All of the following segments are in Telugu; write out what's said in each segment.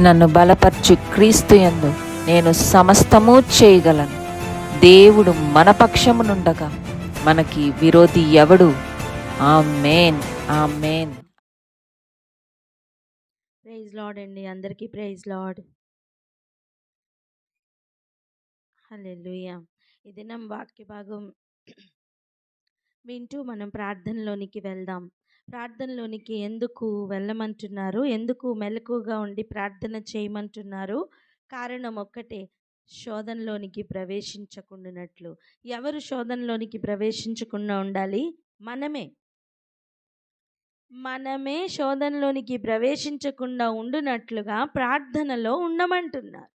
నన్ను బలపరచు క్రీస్తు యందు నేను సమస్తము చేయగలను. దేవుడు మన పక్షమునుండగా మనకి విరోధి ఎవడు? ఆమేన్, ఆమేన్. ప్రైజ్ లార్డ్ అండి, అందరికీ ప్రైజ్ లార్డ్. హల్లెలూయా. ఈ దినం వాక్య భాగం వింటూ మనం ప్రార్థనలోనికి వెళ్దాం. ప్రార్థనలోనికి ఎందుకు వెళ్ళమంటున్నారు, ఎందుకు మెలకుగా ఉండి ప్రార్థన చేయమంటున్నారు? కారణం ఒక్కటే, శోధనలోనికి ప్రవేశించకుండానట్లు. ఎవరు శోధనలోనికి ప్రవేశించకుండా ఉండాలి? మనమే శోధనలోనికి ప్రవేశించకుండా ఉండునట్లుగా ప్రార్థనలో ఉండమంటున్నారు.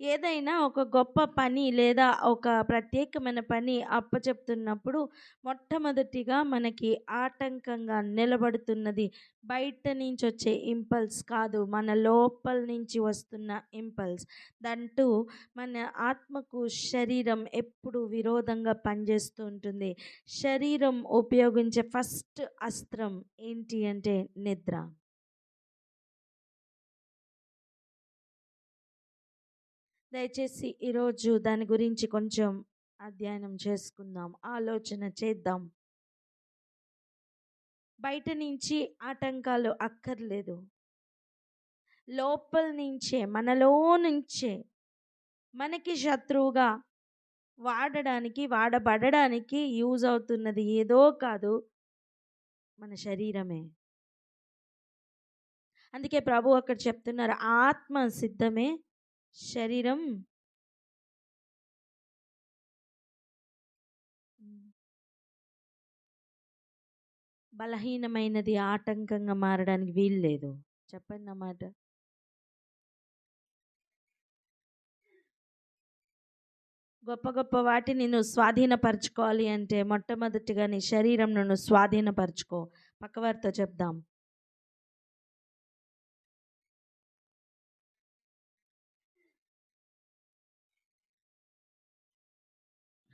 ఏదైనా ఒక గొప్ప పని లేదా ఒక ప్రత్యేకమైన పని అప్పచెప్తున్నప్పుడు మొట్టమొదటిగా మనకి ఆటంకంగా నిలబడుతున్నది బయట నుంచి వచ్చే ఇంపల్స్ కాదు, మన లోపల నుంచి వస్తున్న ఇంపల్స్. దాంట్లో మన ఆత్మకు శరీరం ఎప్పుడు విరోధంగా పనిచేస్తూ ఉంటుంది. శరీరం ఉపయోగించే ఫస్ట్ అస్త్రం ఏంటి అంటే నిద్ర. దయచేసి ఈరోజు దాని గురించి కొంచెం అధ్యయనం చేసుకుందాం, ఆలోచన చేద్దాం. బయట నుంచి ఆటంకాలు అక్కర్లేదు, లోపల నుంచే, మనలో నుంచే మనకి శత్రువుగా వాడబడడానికి యూజ్ అవుతున్నది ఏదో కాదు, మన శరీరమే. అందుకే ప్రభు అక్కడ చెప్తున్నారు, ఆత్మ సిద్ధమే, శరీరం బలహీనమైనది, ఆటంకంగా మారడానికి వీలు లేదు. చెప్పండి అన్నమాట. గొప్ప గొప్ప వాటిని నువ్వు స్వాధీనపరచుకోవాలి అంటే మొట్టమొదటిగా నీ శరీరం నువ్వు స్వాధీనపరచుకో. పక్కవారితో చెప్దాం.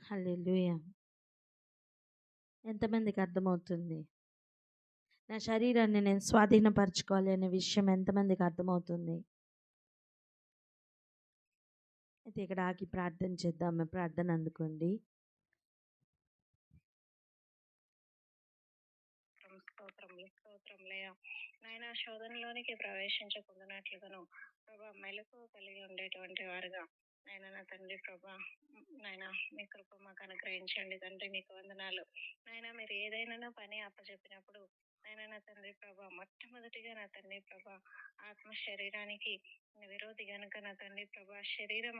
హల్లెలూయా. ఎంతమందికి అర్థమవుతుంది? నా శరీరాన్ని నేను స్వాధీనపరచుకోవాలి అనే విషయం ఎంతమందికి అర్థమవుతుంది? అయితే ఇక్కడ ఆగి ప్రార్థన చేద్దాం. ప్రార్థన అందుకోండి. స్తోత్రములయ్యా నాయన, శోధనలోనికి ప్రవేశించకుండానట్లుగాను ప్రభా మెలకు కలిగి ఉండేటువంటి వారుగా నాయన, నా తండ్రి ప్రభా, నాయన మీ కృప మాకు అనుగ్రహించండి తండ్రి. మీకు వందనాలు నాయన. మీరు ఏదైనా పని అప్పచెప్పినప్పుడు నాయన, నా తండ్రి ప్రభా, మొట్టమొదటిగా నా తండ్రి ప్రభా, ఆత్మ శరీరానికి విరోధి గనుక నా తండ్రి ప్రభా, శరీరం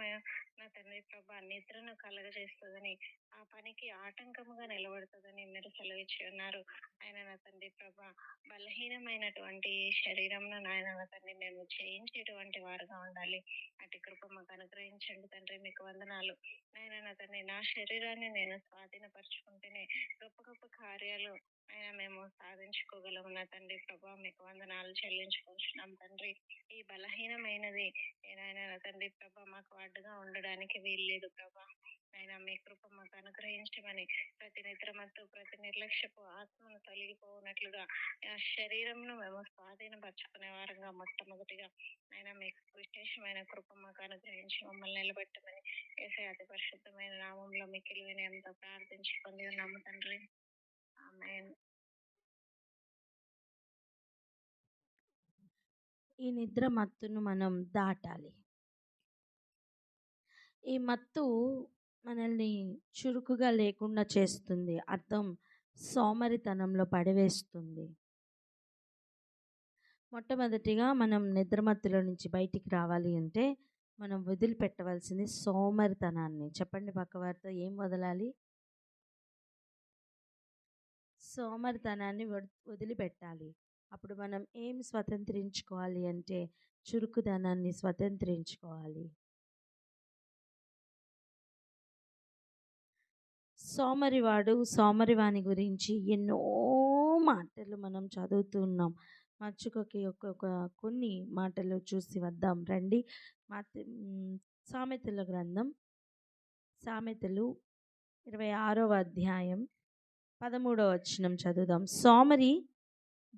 నా తండ్రి ప్రభా నిద్రను కలగజేస్తుందని, ఆ పనికి ఆటంకముగా నిలబడుతుందని మీరు సెలవిచ్చి ఉన్నారు. ఆయన నా తండ్రి ప్రభా, బలహీనమైనటువంటి శరీరంను నాయన నా తండ్రి మేము చేయించేటువంటి వారుగా ఉండాలి. అటు కృప మాకు అనుగ్రహించండి తండ్రి. మీకు వందనాలు నాయన. నా తండ్రి నా శరీరాన్ని నేను స్వాధీనపరచుకుంటేనే గొప్ప గొప్ప కార్యాలు ఆయన మేము సాధించుకోగలము నా తండ్రి ప్రభా. మీకు వందనాలు చెల్లించుకుంటున్నాం తండ్రి. ఈ బలహీనమైనది నాయన నా తండ్రి ప్రభా మాకు అడ్డుగా ఉండడానికి వీల్లేదు ప్రభా. ఆయన మీ కృప మాకు అనుగ్రహించమని, ప్రతి నిద్రమత్తు ప్రతి నిర్లక్ష్యపు ఆత్మను తొలగిపోనట్లుగా ఆ శరీరంను మేము స్వాధీనపరచుకునే వారంగా మొట్టమొదటిగా ఆయన మీకు విశేషమైన కృప మాకు అనుగ్రహించి మమ్మల్ని నిలబెట్టమని యేసయ్య అతి పరిశుద్ధమైన నామంలో మిక్కిలి వినయంతో ప్రార్థించి పొంది ఉన్నాము తండ్రి. ఆమేన్. ఈ నిద్ర మత్తును మనం దాటాలి. ఈ మత్తు మనల్ని చురుకుగా లేకుండా చేస్తుంది, అర్థం సోమరితనంలో పడివేస్తుంది. మొట్టమొదటిగా మనం నిద్రమత్తులో నుంచి బయటికి రావాలి అంటే మనం వదిలిపెట్టవలసింది సోమరితనాన్ని. చెప్పండి పక్కవారితో, ఏం వదలాలి? సోమరితనాన్ని వదిలిపెట్టాలి. అప్పుడు మనం ఏం స్వతంత్రించుకోవాలి అంటే చురుకుదనాన్ని స్వతంత్రించుకోవాలి. సోమరివాని గురించి ఎన్నో మాటలు మనం చదువుతూ ఉన్నాం. మచ్చుకకి ఒక్కొక్క కొన్ని మాటలు చూసి వద్దాం రండి. సామెతల గ్రంథం, సామెతలు 26వ అధ్యాయం 13వ వచనం చదువుదాం. సోమరి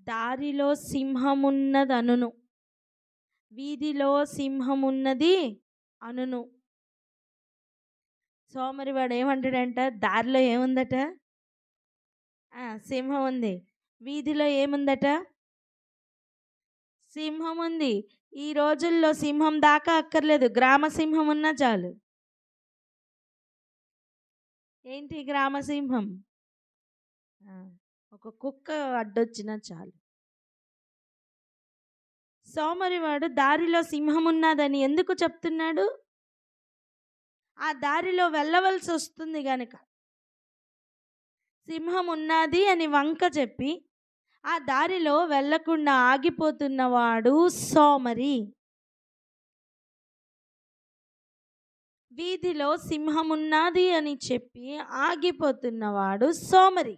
దారిలో సింహమున్నదనును, వీధిలో సింహమున్నది అనును. సోమరివాడు ఏమంటాడంట, దారిలో ఏముందట, సింహం ఉంది. వీధిలో ఏముందట, సింహం ఉంది. ఈ రోజుల్లో సింహం దాకా అక్కర్లేదు, గ్రామ సింహం ఉన్నా చాలు. ఏంటి గ్రామ సింహం? ఒక కుక్క అడ్డొచ్చినా చాలు. సోమరివాడు దారిలో సింహం ఉన్నదని ఎందుకు చెప్తున్నాడు? ఆ దారిలో వెళ్ళవలసి వస్తుంది గనుక. సింహం ఉన్నది అని వంక చెప్పి ఆ దారిలో వెళ్ళకుండా ఆగిపోతున్నవాడు సోమరి. వీధిలో సింహం ఉన్నది అని చెప్పి ఆగిపోతున్నవాడు సోమరి.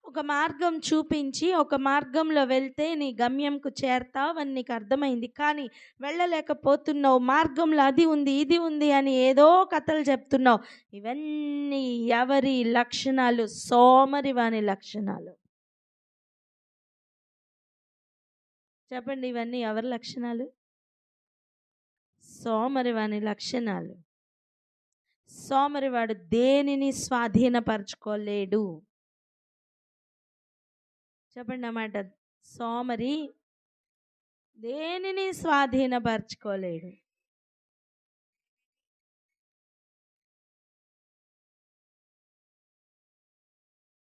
ఒక మార్గం చూపించి ఒక మార్గంలో వెళ్తే నీ గమ్యంకు చేరతావు అని నీకు అర్థమైంది, కానీ వెళ్ళలేకపోతున్నావు. మార్గంలో అది ఉంది ఇది ఉంది అని ఏదో కథలు చెప్తున్నావు. ఇవన్నీ ఎవరి లక్షణాలు? సోమరివాని లక్షణాలు. చెప్పండి, ఇవన్నీ ఎవరి లక్షణాలు? సోమరివాని లక్షణాలు. సోమరివాడు దేనిని స్వాధీనపరచుకోలేడు. చెప్పండి అన్నమాట. సోమరి దేనిని స్వాధీనపరచుకోలేడు.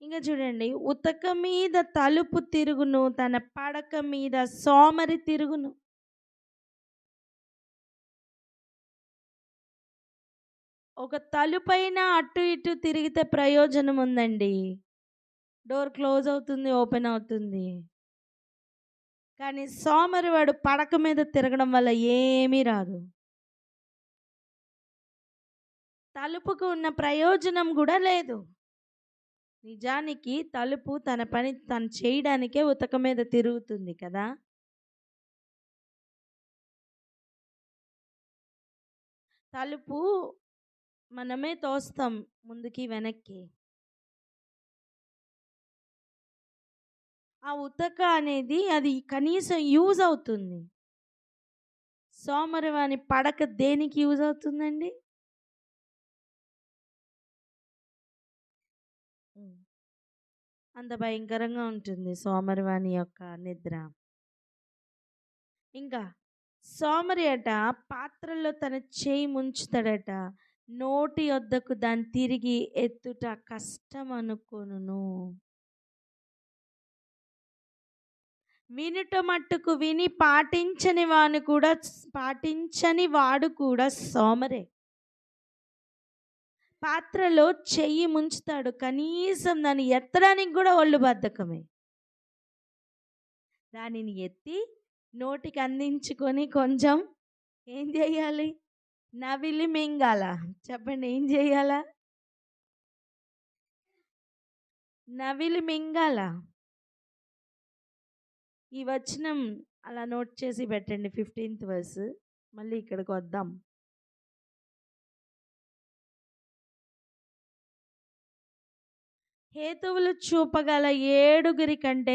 ఇంకా చూడండి, ఉతక మీద తలుపు తిరుగును, తన పడక మీద సోమరి తిరుగును. ఒక తలుపైన అటు ఇటు తిరిగితే ప్రయోజనం ఉందండి. డోర్ క్లోజ్ అవుతుంది, ఓపెన్ అవుతుంది. కానీ సోమరివాడు పడక మీద తిరగడం వల్ల ఏమీ రాదు. తలుపుకు ఉన్న ప్రయోజనం కూడా లేదు. నిజానికి తలుపు తన పని తను చేయడానికే ఉతక మీద తిరుగుతుంది కదా. తలుపు మనమే తోస్తాం ముందుకి వెనక్కి. ఆ ఉతక అనేది అది కనీసం యూజ్ అవుతుంది. సోమరివాని పడక దేనికి యూజ్ అవుతుందండి? అంత భయంకరంగా ఉంటుంది సోమరివాని యొక్క నిద్ర. ఇంకా సోమరి అట పాత్రలో తన చేయి ముంచుతాడట, నోటి వద్దకు దాన్ని తిరిగి ఎత్తుట కష్టం అనుకొనును. వినుట మట్టుకు విని పాటించని వాడు కూడా సోమరే. పాత్రలో చెయ్యి ముంచుతాడు, కనీసం దాన్ని ఎత్తడానికి కూడా ఒళ్ళు బద్ధకమే. దానిని ఎత్తి నోటికి అందించుకొని కొంచెం ఏం చేయాలి? నవిలి మింగాల. చెప్పండి, ఏం చేయాల? నవిలి మింగాల. ఈ వచనం అలా నోట్ చేసి పెట్టండి, 15th verse. మళ్ళీ ఇక్కడికి వద్దాం. హేతువులు చూపగల 7 కంటే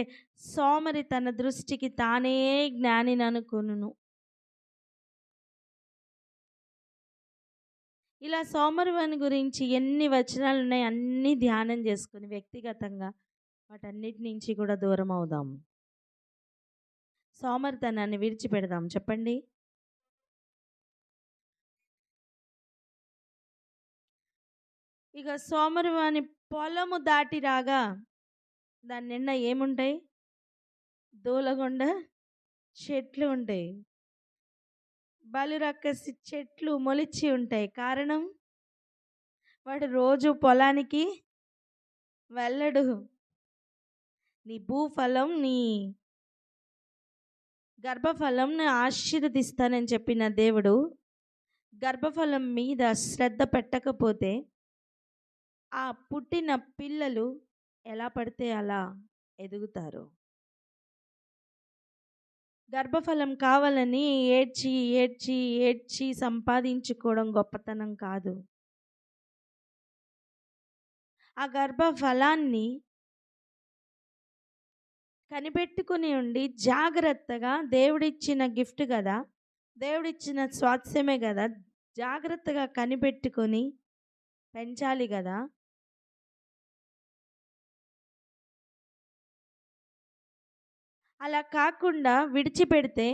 సోమరి తన దృష్టికి తానే జ్ఞానిని అనుకొనును. ఇలా సోమరివాని గురించి ఎన్ని వచనాలు ఉన్నాయి, అన్నీ ధ్యానం చేసుకుని వ్యక్తిగతంగా వాటన్నిటి నుంచి కూడా దూరం అవుదాం. సోమరితనాన్ని విడిచిపెడదాం. చెప్పండి. ఇక సోమరివాని పొలము దాటి రాగా దాని నిండా ఏముంటాయి? దూలగొండ చెట్లు ఉంటాయి, బలిరక్కసి చెట్లు మొలిచి ఉంటాయి. కారణం, వాడు రోజు పొలానికి వెళ్ళడు. నీ భూఫలం, నీ గర్భఫలం ఆశీర్వదిస్తానని చెప్పిన దేవుడు గర్భఫలం మీద శ్రద్ధ పెట్టకపోతే ఆ పుట్టిన పిల్లలు ఎలా పడితే అలా ఎదుగుతారు. గర్భఫలం కావాలని ఏడ్చి ఏడ్చి ఏడ్చి సంపాదించుకోవడం గొప్పతనం కాదు. ఆ గర్భఫలాన్ని కనిపెట్టుకుని ఉండి జాగ్రత్తగా, దేవుడిచ్చిన గిఫ్ట్ కదా, దేవుడిచ్చిన స్వాస్థ్యమే కదా, జాగ్రత్తగా కనిపెట్టుకొని పెంచాలి కదా. అలా కాకుండా విడిచిపెడితే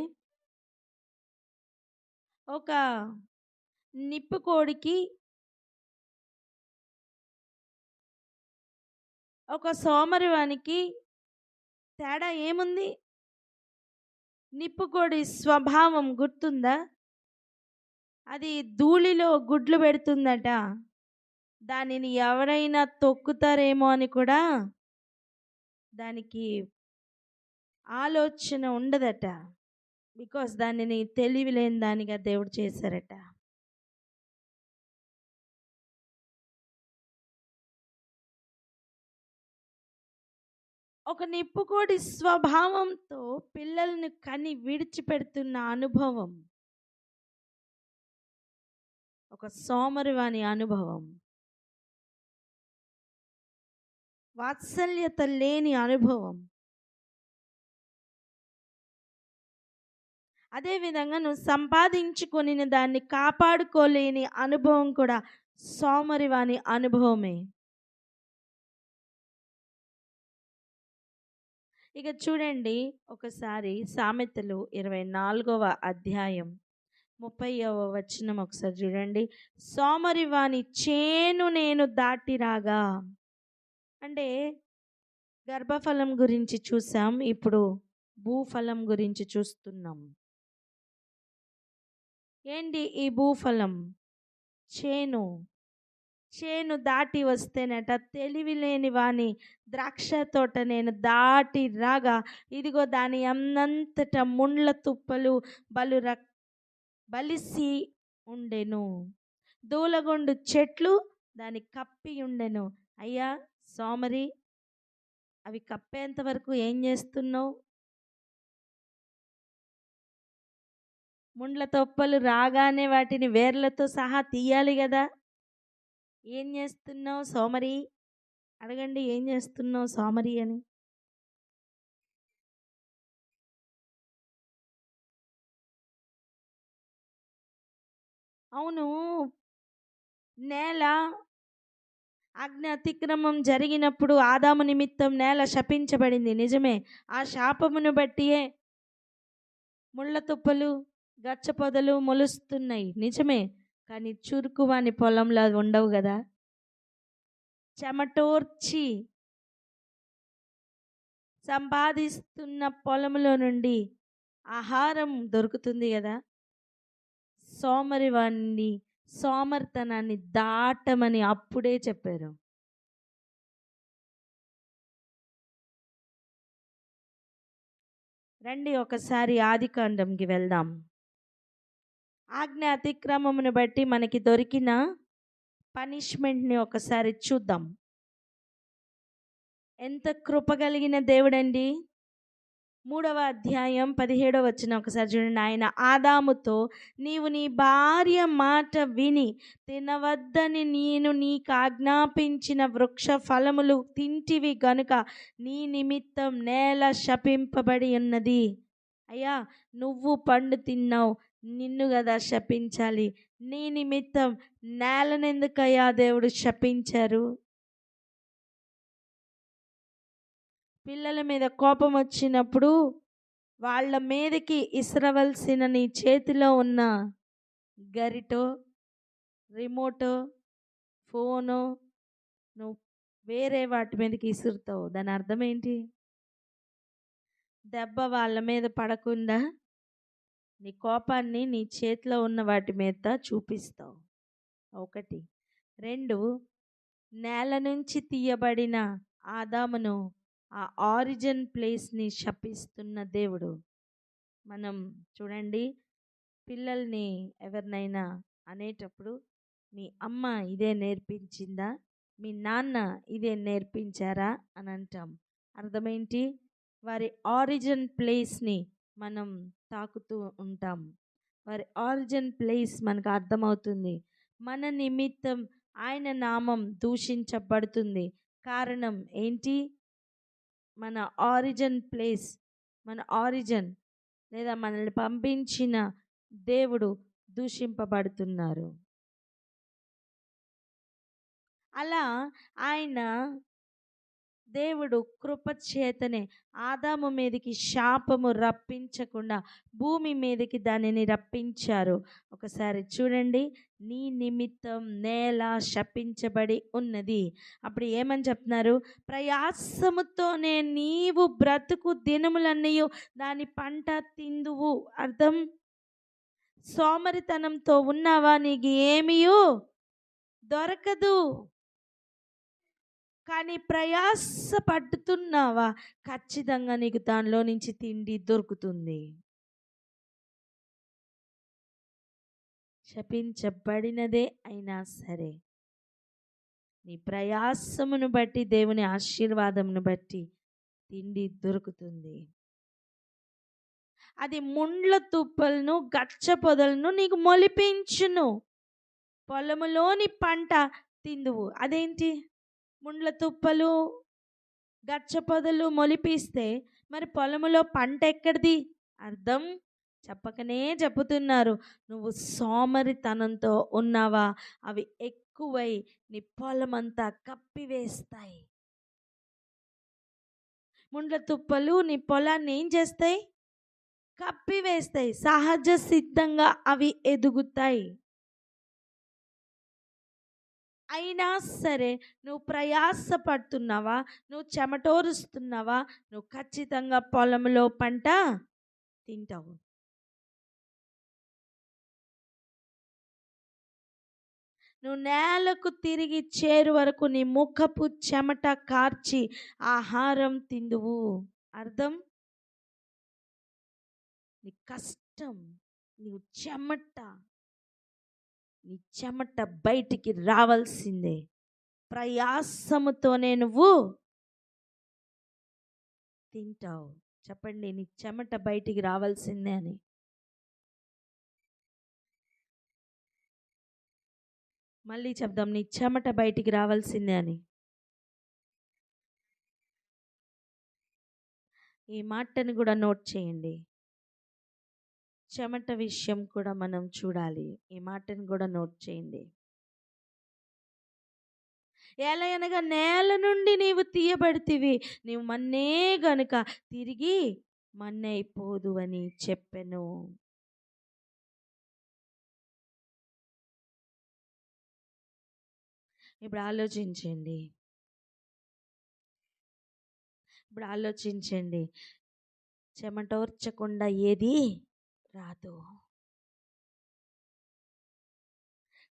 ఒక నిప్పుకోడికి ఒక సోమరివానికి తేడా ఏముంది? నిప్పుకోడి స్వభావం గుర్తుందా? అది ధూళిలో గుడ్లు పెడుతుందట. దానిని ఎవరైనా తొక్కుతారేమో అని కూడా దానికి ఆలోచన ఉండదట. బికాస్ దానిని తెలివి లేని దానిగా దేవుడు చేశారట. ఒక నిప్పుకోడి స్వభావంతో పిల్లల్ని కని విడిచిపెడుతున్న అనుభవం ఒక సోమరివాని అనుభవం, వాత్సల్యత లేని అనుభవం. అదేవిధంగా నువ్వు సంపాదించుకొని దాన్ని కాపాడుకోలేని అనుభవం కూడా సోమరివాని అనుభవమే. ఇక చూడండి, ఒకసారి సామెతలు 24వ అధ్యాయం 30వ వచనం ఒకసారి చూడండి. సోమరివాని చేను నేను దాటి రాగా. అంటే గర్భఫలం గురించి చూసాం, ఇప్పుడు భూఫలం గురించి చూస్తున్నాం. ఏంటి ఈ భూఫలం? చేను. చేను దాటి వస్తేనట, తెలివి లేని వాని ద్రాక్ష తోట నేను దాటి రాగా, ఇదిగో దాని అన్నంతట ముండ్ల తుప్పలు బలిసి ఉండెను, దూలగొండు చెట్లు దాన్ని కప్పి ఉండెను. అయ్యా సోమరి, అవి కప్పేంత వరకు ఏం చేస్తున్నావు? ముండ్ల తొప్పలు రాగానే వాటిని వేర్లతో సహా తీయాలి కదా. ఏం చేస్తున్నావు సోమరి? అడగండి, ఏం చేస్తున్నావు సోమరి అని. అవును, నేల ఆజ్ఞ అతిక్రమం జరిగినప్పుడు ఆదాము నిమిత్తం నేల శపించబడింది, నిజమే. ఆ శాపమును బట్టియే ముళ్ళ తుప్పలు గచ్చ పొదలు మొలుస్తున్నాయి, నిజమే. కానీ చురుకు వాని పొలంలో అవి ఉండవు కదా. చెమటోర్చి సంపాదిస్తున్న పొలంలో నుండి ఆహారం దొరుకుతుంది కదా. సోమరివాణ్ణి, సోమర్తనాన్ని దాటమని అప్పుడే చెప్పారు. రండి ఒకసారి ఆదికాండంకి వెళ్దాం. ఆజ్ఞ అతిక్రమమును బట్టి మనకి దొరికిన పనిష్మెంట్ని ఒకసారి చూద్దాం. ఎంత కృప కలిగిన దేవుడండి. 3వ అధ్యాయం 17వ వచనం ఒకసారి చూడండి. ఆయన ఆదాముతో, నీవు నీ భార్య మాట విని తినవద్దని నేను నీకు ఆజ్ఞాపించిన వృక్ష ఫలములు తింటివి గనుక నీ నిమిత్తం నేల శపింపబడి ఉన్నది. అయ్యా, నువ్వు పండు తిన్నావు, నిన్ను కదా శపించాలి. నీ నిమిత్తం నేలనెందుకయ్యా దేవుడు శపించారు? పిల్లల మీద కోపం వచ్చినప్పుడు వాళ్ళ మీదకి ఇసరవలసిన నీ చేతిలో ఉన్న గరిటో, రిమోటో, ఫోనో నువ్వు వేరే వాటి మీదకి ఇసురుతావు. దాని అర్థం ఏంటి? దెబ్బ వాళ్ళ మీద పడకుండా నీ కోపాన్ని నీ చేతిలో ఉన్న వాటి మీద చూపిస్తావు. 1. 2, నేల నుంచి తీయబడిన ఆదామును, ఆ ఆరిజిన్ ప్లేస్ని శపిస్తున్న దేవుడు. మనం చూడండి, పిల్లల్ని ఎవరినైనా అనేటప్పుడు మీ అమ్మ ఇదే నేర్పించిందా, మీ నాన్న ఇదే నేర్పించారా అని అంటాం. అర్థమేంటి? వారి ఆరిజిన్ ప్లేస్ని మనం తాకుతూ ఉంటాం. వారి ఆరిజిన్ ప్లేస్ మనకు అర్థమవుతుంది. మన నిమిత్తం ఆయన నామం దూషించబడుతుంది. కారణం ఏంటి? మన ఆరిజిన్ లేదా మనల్ని పంపించిన దేవుడు దూషింపబడుతున్నారు. అలా ఆయన దేవుడు కృప చేతనే ఆదాము మీదకి శాపము రప్పించకుండా భూమి మీదకి దానిని రప్పించారు. ఒకసారి చూడండి, నీ నిమిత్తం నేల శపించబడి ఉన్నది. అప్పుడు ఏమని చెప్తున్నారు? ప్రయాసముతోనే నీవు బ్రతుకు దినములన్నీ దాని పంట తిందువు. అర్థం, సోమరితనంతో ఉన్నావా? నీకు ఏమీయూ దొరకదు. కానీ ప్రయాస పడుతున్నావా? ఖచ్చితంగా నీకు దానిలో నుంచి తిండి దొరుకుతుంది. శపించబడినదే అయినా సరే నీ ప్రయాసమును బట్టి, దేవుని ఆశీర్వాదమును బట్టి తిండి దొరుకుతుంది. అది ముండ్ల తుప్పలను, గచ్చ పొదలను నీకు మొలిపించును. పొలములోని పంట తిందువు. అదేంటి? ముండ్ల తుప్పలు, గచ్చ పొదలు మొలిపిస్తే మరి పొలములో పంట ఎక్కడిది? అర్థం చెప్పకనే చెబుతున్నారు. నువ్వు సోమరితనంతో ఉన్నావా? అవి ఎక్కువై నీ పొలమంతా కప్పివేస్తాయి. ముండ్ల తుప్పలు నీ పొలాన్ని ఏం చేస్తాయి? కప్పివేస్తాయి. సహజ సిద్ధంగా అవి ఎదుగుతాయి. అయినా సరే నువ్వు ప్రయాస పడుతున్నావా? నువ్వు చెమటోరుస్తున్నావా? నువ్వు ఖచ్చితంగా పొలంలో పంట తింటావు. నువ్వు నేలకు తిరిగి చేరు వరకు నీ ముఖపు చెమట కార్చి ఆహారం తిందువు. అర్థం, నీ కష్టం, నీవు నీ చెమట బయటికి రావాల్సిందే. ప్రయాసముతోనే నువ్వు తింటావు. చెప్పండి, నీ చెమట బయటికి రావాల్సిందే అని. మళ్ళీ చెప్దాం, నీ చెమట బయటికి రావాల్సిందే అని. ఈ మాటను కూడా నోట్ చేయండి. చెమట విషయం కూడా మనం చూడాలి. ఈ మాటను కూడా నోట్ చేయండి. ఎలయనగా నేల నుండి నీవు తీయబడితివి, నీవు మన్నే గనుక తిరిగి మన్నైపోదు అని చెప్పెను. ఇప్పుడు ఆలోచించండి. చెమటోర్చకుండా ఏది రాదు.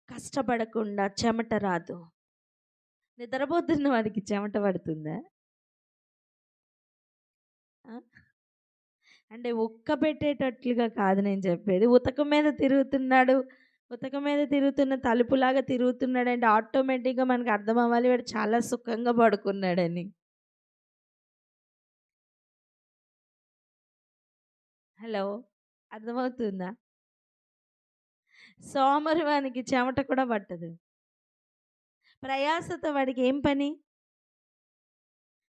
కష్టపడకుండా చెమట రాదు. నిద్రపోతున్న వాడికి చెమట పడుతుందా? అంటే ఉక్క పెట్టేటట్లుగా కాదు నేను చెప్పేది. ఉతకం మీద తిరుగుతున్న తలుపులాగా తిరుగుతున్నాడు అంటే ఆటోమేటిక్గా మనకు అర్థం అవ్వాలి వాడు చాలా సుఖంగా పడుకున్నాడని. హలో, అర్థమవుతుందా? సోమరివానికి చెమట కూడా పట్టదు. ప్రయాసతో వాడికి ఏం పని?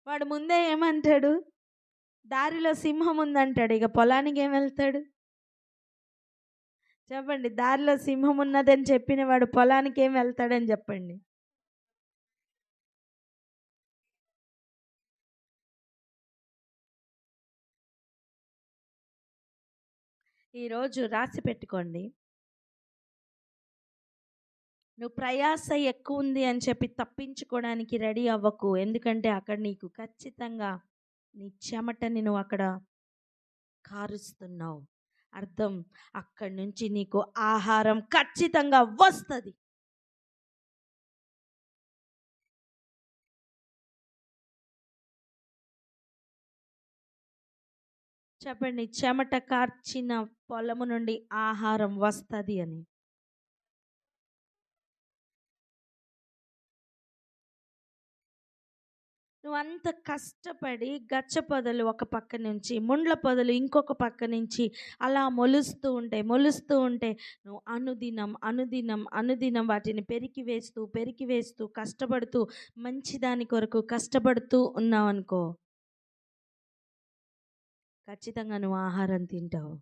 వాడు ముందే ఏమంటాడు? దారిలో సింహం ఉందంటాడు. ఇక పొలానికి ఏం వెళ్తాడు? చెప్పండి, దారిలో సింహం ఉన్నదని చెప్పిన వాడు పొలానికి ఏం వెళ్తాడని చెప్పండి. ఈరోజు రాసి పెట్టుకోండి. నువ్వు ప్రయాస ఎక్కువ ఉంది అని చెప్పి తప్పించుకోవడానికి రెడీ అవ్వకు. ఎందుకంటే అక్కడ నీకు ఖచ్చితంగా నీ చెమటని నువ్వు అక్కడ కారుస్తున్నావు. అర్థం, అక్కడి నుంచి నీకు ఆహారం ఖచ్చితంగా వస్తుంది. చెప్పండి, చెమట కార్చిన పొలము నుండి ఆహారం వస్తుంది అని. నువ్వంత కష్టపడి గచ్చ పొదలు ఒక పక్క నుంచి, ముండ్ల పొదలు ఇంకొక పక్క నుంచి అలా మొలుస్తూ ఉంటే నువ్వు అనుదినం, అనుదినం, అనుదినం వాటిని పెరికి వేస్తూ కష్టపడుతూ మంచి దాని కొరకు కష్టపడుతూ ఉన్నావనుకో, ఖచ్చితంగా నువ్వు ఆహారం తింటావు.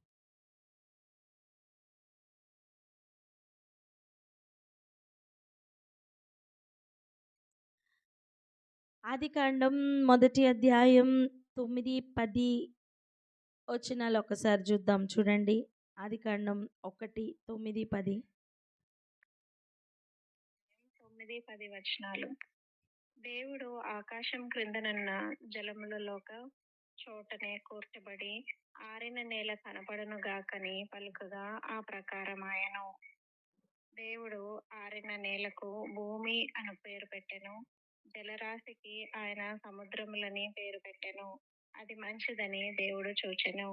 ఆదికాండం 1 అధ్యాయం 9, 10 వచనాలు ఒకసారి చూద్దాం, చూడండి. ఆదికాండం 1, 9, 10. 9, 10 వచనాలు. దేవుడు ఆకాశం క్రిందనున్న జలములలోక చోటనే కూర్చబడి ఆరిన నేల కనపడను గాకని పలుకగా ఆ ప్రకారమాయెను. దేవుడు ఆరిన నేలకు భూమి అను పేరు పెట్టెను, జలరాశికి ఆయన సముద్రములని పేరు పెట్టెను. అది మంచిదని దేవుడు చూచెను.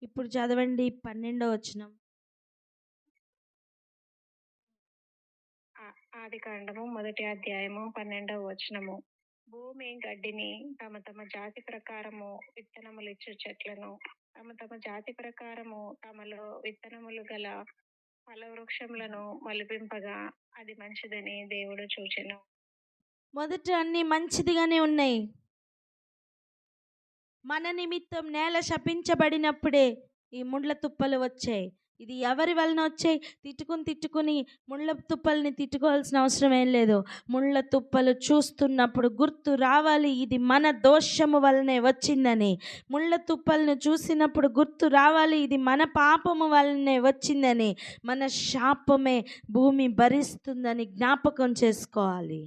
ఇప్పుడు చదవండి 12వ వచనం. ఆదికాండము 1 అధ్యాయము 12వ వచనము. భూమి గడ్డిని తమ తమ జాతి ప్రకారము విత్తనములిచ్చు చెట్లను తమ తమ జాతి ప్రకారము తమలో విత్తనములు గల ఫలవృక్షములను మొలిపింపగా అది మంచిదని దేవుడు చూచెను. మొదట అన్ని మంచిదిగానే ఉన్నాయి. మన నిమిత్తం నేల శపించబడినప్పుడే ఈ ముండ్ల తుప్పలు వచ్చాయి. ఇది ఎవరి వలన వచ్చాయి? తిట్టుకుని ముళ్ళ తుప్పల్ని తిట్టుకోవాల్సిన అవసరం ఏం లేదు. ముళ్ళ తుప్పలు చూస్తున్నప్పుడు గుర్తు రావాలి, ఇది మన దోషము వలనే వచ్చిందని. ముళ్ళ తుప్పలను చూసినప్పుడు గుర్తు రావాలి, ఇది మన పాపము వలనే వచ్చిందని. మన శాపమే భూమి భరిస్తుందని జ్ఞాపకం చేసుకోవాలి.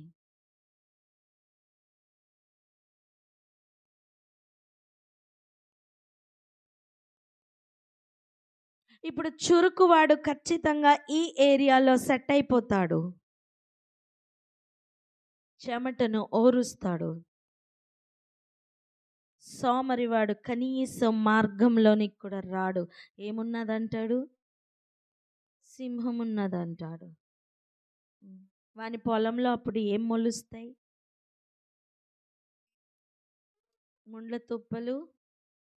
ఇప్పుడు చురుకువాడు ఖచ్చితంగా ఈ ఏరియాలో సెట్ అయిపోతాడు, చెమటను ఓరుస్తాడు. సోమరివాడు కనీసం మార్గంలోనికి కూడా రాడు. ఏమున్నదంటాడు? సింహం ఉన్నదంటాడు. వాని పొలంలో అప్పుడు ఏం మొలుస్తాయి? ముండ్ల తుప్పలు,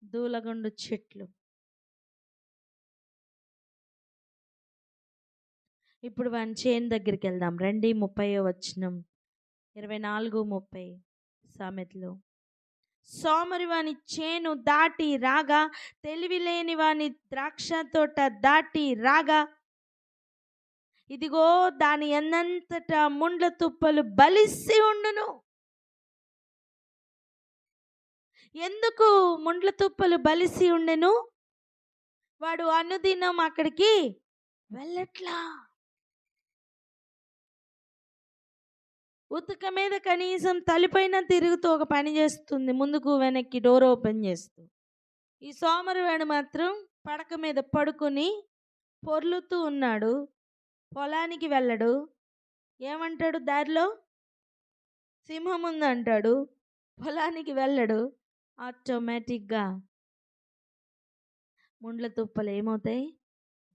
దూలగొండు చెట్లు. ఇప్పుడు వాని చేను దగ్గరికి వెళ్దాం రండి. 30వ వచనం, 24, 30 సామెతలు. సోమరి వాని చేను దాటి రాగా, తెలివి లేని వాని ద్రాక్ష తోట దాటి రాగా, ఇదిగో దాని ఎన్నంతట ముండ్ల తుప్పలు బలిసి ఉండును. ఎందుకు ముండ్ల తుప్పలు బలిసి ఉండెను? వాడు అనుదినం అక్కడికి వెళ్ళట్లా. ఉతక మీద కనీసం తలిపైన తిరుగుతూ ఒక పని చేస్తుంది, ముందుకు వెనక్కి డోర్ ఓపెన్ చేస్తూ. ఈ సోమరివాడు మాత్రం పడక మీద పడుకొని పొర్లుతూ ఉన్నాడు. పొలానికి వెళ్ళడు. ఏమంటాడు? దారిలో సింహం ఉందంటాడు. పొలానికి వెళ్ళడు. ఆటోమేటిక్గా ముండ్ల తుప్పలు ఏమవుతాయి?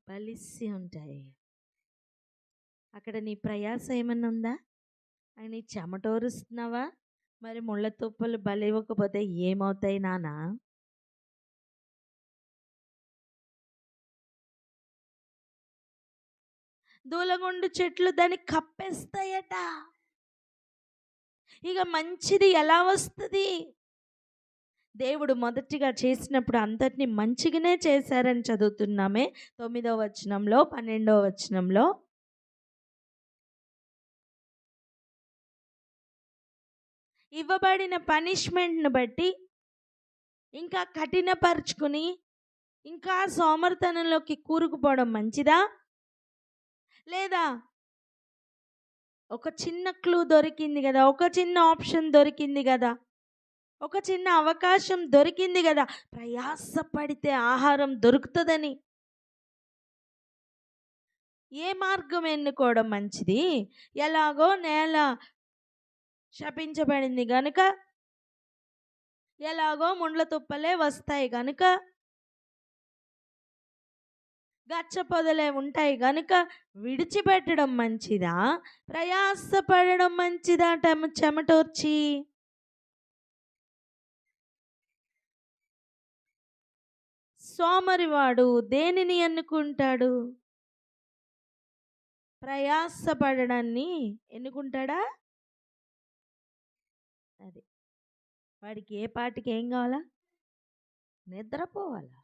బలిసి ఉంటాయి. అక్కడ నీ ప్రయాస ఏమన్నా ఉందా? అని చెమటోరుస్తున్నావా? మరి ముళ్ళ తుప్పలు బలివ్వకపోతే ఏమవుతాయి నానా? దూలగుండు చెట్లు దాన్ని కప్పేస్తాయట. ఇక మంచిది ఎలా వస్తుంది? దేవుడు మొదటిగా చేసినప్పుడు అంతటిని మంచిగానే చేశారని చదువుతున్నామే 9వ వచనంలో, 12వ వచనంలో. ఇవ్వబడిన పనిష్మెంట్ను బట్టి ఇంకా కఠినపరుచుకుని ఇంకా సోమరితనంలోకి కూరుకుపోవడం మంచిదా? లేదా ఒక చిన్న క్లూ దొరికింది కదా, ఒక చిన్న ఆప్షన్ దొరికింది కదా, ఒక చిన్న అవకాశం దొరికింది కదా, ప్రయాసపడితే ఆహారం దొరుకుతుందని ఏ మార్గం ఎన్నుకోవడం మంచిది? ఎలాగో నేల శపించబడింది గనుక, ఎలాగో ముండ్ల తుప్పలే వస్తాయి గనుక గచ్చ పొదలే ఉంటాయి గనుక విడిచిపెట్టడం మంచిదా, ప్రయాసపడడం మంచిదా చెమటోర్చి? సోమరివాడు దేనిని ఎన్నుకుంటాడు? ప్రయాసపడడాన్ని ఎన్నుకుంటాడా? అది వాడికి ఏ పాటికి ఏం కావాలా? నిద్రపోవాలా.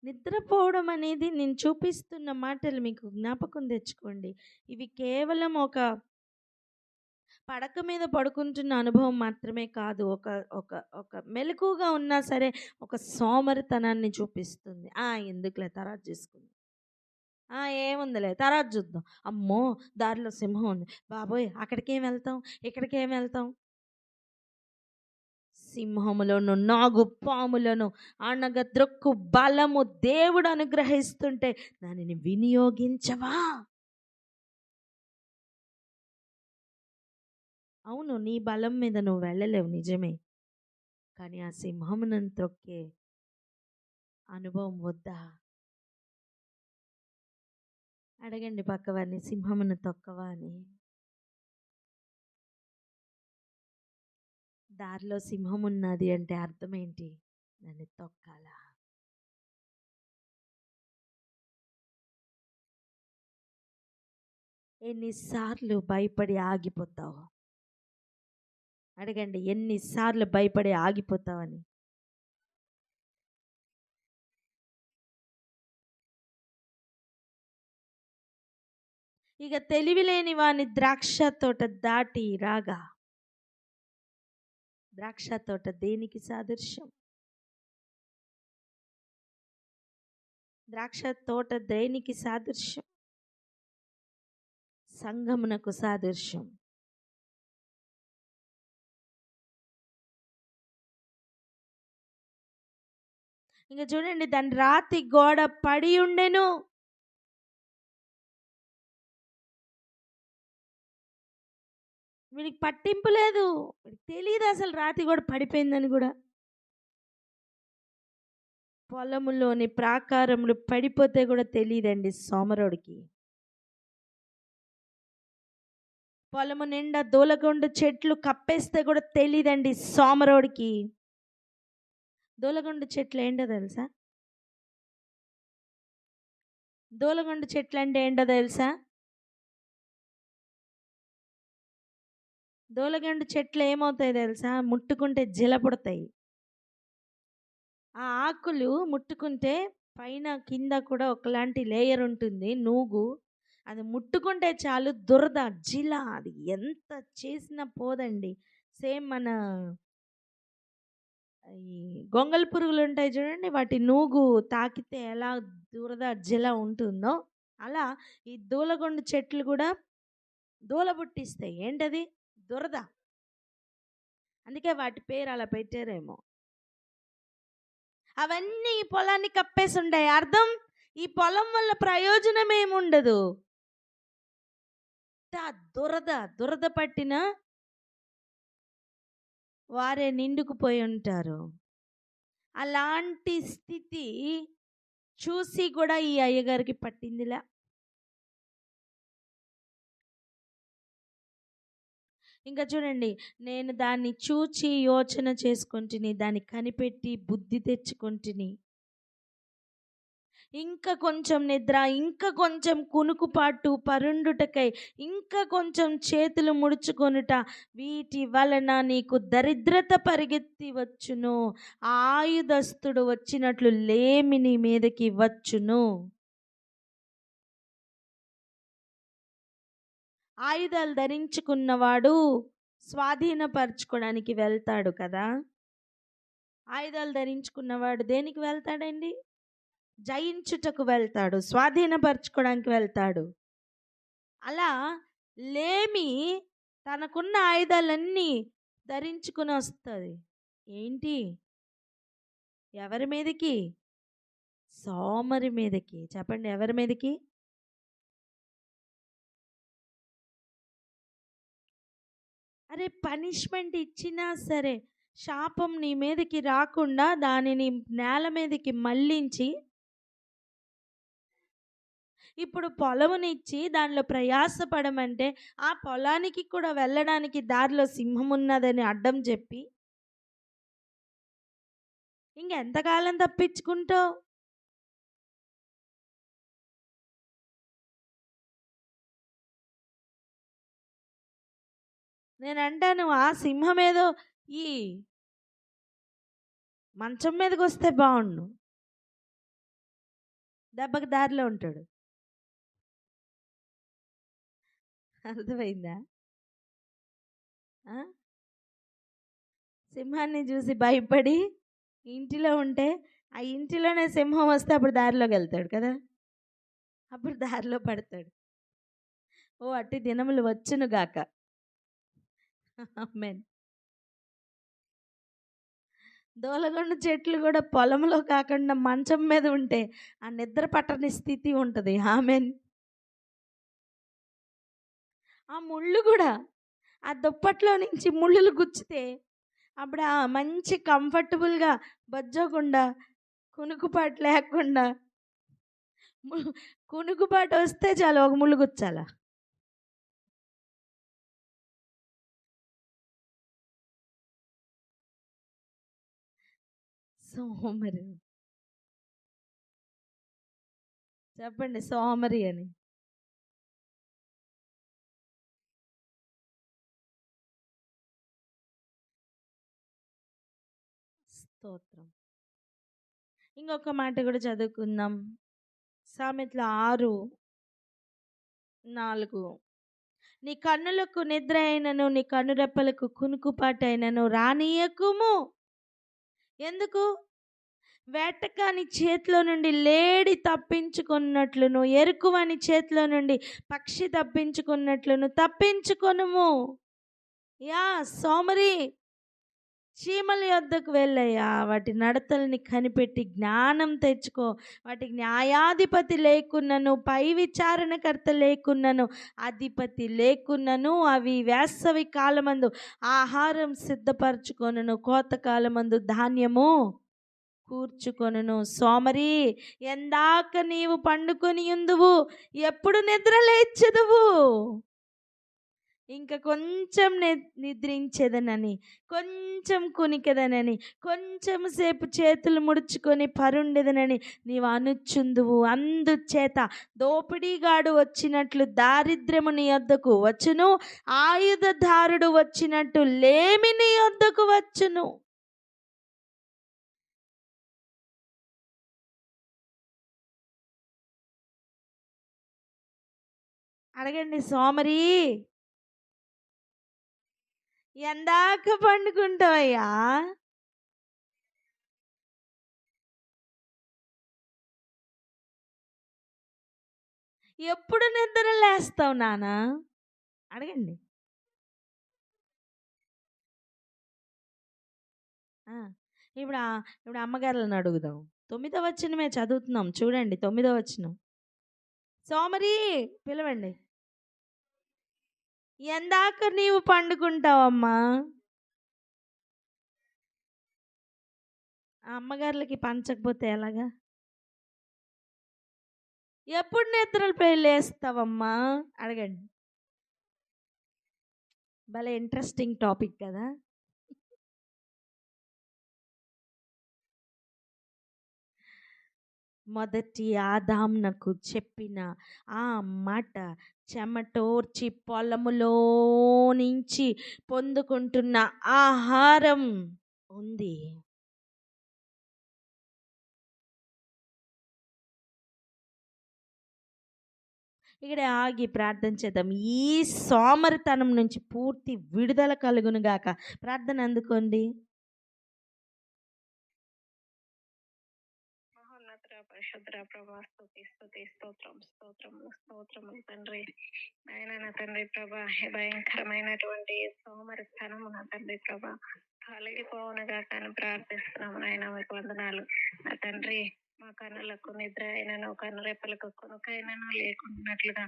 నిద్రపోవడం అనేది నేను చూపిస్తున్న మాటలు మీకు జ్ఞాపకం తెచ్చుకోండి. ఇవి కేవలం ఒక పడక మీద పడుకుంటున్న అనుభవం మాత్రమే కాదు. ఒక ఒక ఒక మెలకువగా ఉన్నా సరే ఒక సోమరితనాన్ని చూపిస్తుంది. ఎందుకులే తర్వాత చూసుకుందాం. ఏముందిలే తర్వాత చూద్దాం. అమ్మో దారిలో సింహం ఉంది, బాబోయ్ అక్కడికేం వెళ్తాం, ఇక్కడికేం వెళ్తాం. సింహములను నాగుపాములను అణగద్రొక్కు బలము దేవుడు అనుగ్రహిస్తుంటే దానిని వినియోగించవా? అవును, నీ బలం మీద నువ్వు వెళ్ళలేవు, నిజమే. కానీ ఆ సింహమును త్రొక్కే అనుభవం వద్దా? అడగండి పక్కవారిని, సింహమును తొక్కవా అని. దారిలో సింహం ఉన్నది అంటే అర్థం ఏంటి? దాన్ని తొక్కాలా. ఎన్నిసార్లు భయపడి ఆగిపోతావు? అడగండి, ఎన్నిసార్లు భయపడి ఆగిపోతావని. ఇక తెలివిలేని వాని ద్రాక్ష తోట దాటి రాగా. ద్రాక్ష తోట దేనికి సాదృశ్యం? ద్రాక్ష తోట దేనికి సాదృశ్యం? సంఘమునకు సాదృశ్యం. ఇంకా చూడండి, దాని రాతి గోడ పడి ఉండెను. వీడికి పట్టింపు లేదు, వీడికి తెలియదు అసలు రాతి గోడ పడిపోయిందని కూడా. పొలములోని ప్రాకారములు పడిపోతే కూడా తెలియదండి సోమరుడికి. పొలము నిండా దూలగొండ చెట్లు కప్పేస్తే కూడా తెలియదండి సోమరోడికి. దూలగొండ చెట్లు ఏంటో తెలుసా? దూలగొండ చెట్లు అంటే ఏంటో తెలుసా? దూలగొండ చెట్లు ఏమవుతాయి తెలుసా? ముట్టుకుంటే జిల పుడతాయి. ఆ ఆకులు ముట్టుకుంటే పైన కింద కూడా ఒకలాంటి లేయర్ ఉంటుంది, నూగు. అది ముట్టుకుంటే చాలు దురద జిల, అది ఎంత చేసినా పోదండి. సేమ్ మన ఈ గొంగళి పురుగులు ఉంటాయి చూడండి, వాటి నూగు తాకితే ఎలా దురద జిల ఉంటుందో అలా ఈ దూలగొండ చెట్లు కూడా దూల పుట్టిస్తాయి. ఏంటది? దురద. అందుకే వాటి పేరు అలా పెట్టారేమో. అవన్నీ ఈ పొలాన్ని కప్పేసి ఉంటాయి. అర్థం, ఈ పొలం వల్ల ప్రయోజనం ఏముండదు. దురద పట్టిన వారే నిండుకుపోయి ఉంటారు. అలాంటి స్థితి చూసి కూడా ఈ అయ్యగారికి పట్టిందిలా. ఇంకా చూడండి, నేను దాన్ని చూచి యోచన చేసుకుంటుని, దాన్ని కనిపెట్టి బుద్ధి తెచ్చుకుంటుని. ఇంకా కొంచెం నిద్ర, ఇంకా కొంచెం కునుకుపాటు పరుండుటకై, ఇంకా కొంచెం చేతులు ముడుచుకొనుట, వీటి వలన నీకు దరిద్రత పరిగెత్తి వచ్చును. ఆయుధస్తుడు వచ్చినట్లు లేమి నీ మీదకి వచ్చును. ఆయుధాలు ధరించుకున్నవాడు స్వాధీనపరచుకోవడానికి వెళ్తాడు కదా. ఆయుధాలు ధరించుకున్నవాడు దేనికి వెళ్తాడండి? జయించుటకు వెళ్తాడు, స్వాధీనపరచుకోవడానికి వెళ్తాడు. అలా లేమి తనకున్న ఆయుధాలన్నీ ధరించుకుని వస్తుంది. ఏంటి? ఎవరి మీదకి? సోమరి మీదకి. చెప్పండి, ఎవరి మీదకి? అరే పనిష్మెంట్ ఇచ్చినా సరే శాపం నీ మీదకి రాకుండా దానిని నేల మీదకి మళ్ళించి, ఇప్పుడు పొలమునిచ్చి దానిలో ప్రయాసపడమంటే ఆ పొలానికి కూడా వెళ్ళడానికి దారిలో సింహం ఉన్నదని అడ్డం చెప్పి ఇంకెంతకాలం తప్పించుకుంటావు? నేనంటాను ఆ సింహం ఏదో ఈ మంచం మీదకి వస్తే బాగుండు, దెబ్బకి దారిలో ఉంటాడు. అర్థమైందా? ఆ? సింహాన్ని చూసి భయపడి ఇంటిలో ఉంటే ఆ ఇంటిలోనే సింహం వస్తే అప్పుడు దారిలోకి వెళ్తాడు కదా, అప్పుడు దారిలో పడతాడు. ఓ అట్టి దినములు వచ్చును గాక. ఆమేన్. దోలగొండ చెట్లు కూడా పొలంలో కాకుండా మంచం మీద ఉంటే ఆ నిద్ర పట్టని స్థితి ఉంటుంది. ఆమేన్. ఆ ముళ్ళు కూడా ఆ దుప్పట్లో నుంచి ముళ్ళులు గుచ్చితే అప్పుడు ఆ మంచి కంఫర్టబుల్గా బజ్జోకుండా కునుకుపాటు లేకుండా కునుకుపాటు వస్తే చాలు ఒక ముళ్ళు గుచ్చాల. సోమరి, చెప్పండి సోమరి అని. స్తోత్రం. ఇంకొక మాట కూడా చదువుకుందాం. సామెతల 6:4. నీ కన్నులకు నిద్ర అయినను నీ కనురెప్పలకు కునుకుపాటైనను రానీయకుము. ఎందుకు? వేటకాని చేతిలో నుండి లేడి తప్పించుకున్నట్లును ఎరుకువాని చేతిలో నుండి పక్షి తప్పించుకున్నట్లును తప్పించుకొనుము. యా సోమరి, చీమల యొద్దకు వెళ్ళయ్యా, వాటి నడతల్ని కనిపెట్టి జ్ఞానం తెచ్చుకో. వాటికి న్యాయాధిపతి లేకున్నను, పై విచారణకర్త లేకున్నను, అధిపతి లేకున్నను అవి వేసవి కాలమందు ఆహారం సిద్ధపరచుకొనును, కోతకాలమందు ధాన్యము కూర్చుకొనును. సోమరి, ఎందాక నీవు పండుకొని ఉందువు, ఎప్పుడు నిద్ర లేచెదవు? ఇంకా కొంచెం నిద్రించేదనని, కొంచెం కునికెదనని, కొంచెం సేపు చేతులు ముడుచుకొని పరుండెదనని నీవు అనుచుందువు. అందుచేత దోపిడీగాడు వచ్చినట్లు దారిద్ర్యము నీ యొద్దకు వచ్చును, ఆయుధదారుడు వచ్చినట్టు లేమి నీ యొద్దకు వచ్చును. అడగండి, సోమరి ఎందాక పండుకుంటావయ్యా? ఎప్పుడు నిద్ర లేస్తావు నానా? అడగండి. ఇప్పుడు అమ్మగారులను అడుగుదాం. 9వ వచనమే చదువుతున్నాం చూడండి. 9వ వచనం. సోమరి, పిలవండి. ఎందాక నీవు పండుకుంటావమ్మా? ఆ అమ్మగారులకి పంచకపోతే ఎలాగా? ఎప్పుడు నిద్రలు లేస్తావమ్మా? అడగండి. భలే ఇంట్రెస్టింగ్ టాపిక్ కదా. మొదటి ఆదామునకు చెప్పిన ఆ మాట చెమటోర్చి పొలములో నుంచి పొందుకుంటున్న ఆహారం ఉంది. ఇక్కడ ఆగి ప్రార్థన చేద్దాం. ఈ సోమరితనం నుంచి పూర్తి విడుదల కలుగును గాక. ప్రార్థన అందుకోండి. మహోన్నతుడ, పరిశుద్ధుడ, ప్రభా, స్తుతి స్తుతి స్తోత్రములు స్తోత్రములు తండ్రి. ఆయన నా తండ్రి ప్రభా, భయంకరమైనటువంటి సోమరితనము నా తండ్రి ప్రభా తొలగిపోవునుగా కానీ ప్రార్థిస్తున్నాము. నాయన మీకు వందనాలు నా తండ్రి. మా కన్నులకు నిద్ర అయినను కన్నురెప్పలకు కొనుకైనను లేకున్నట్లుగా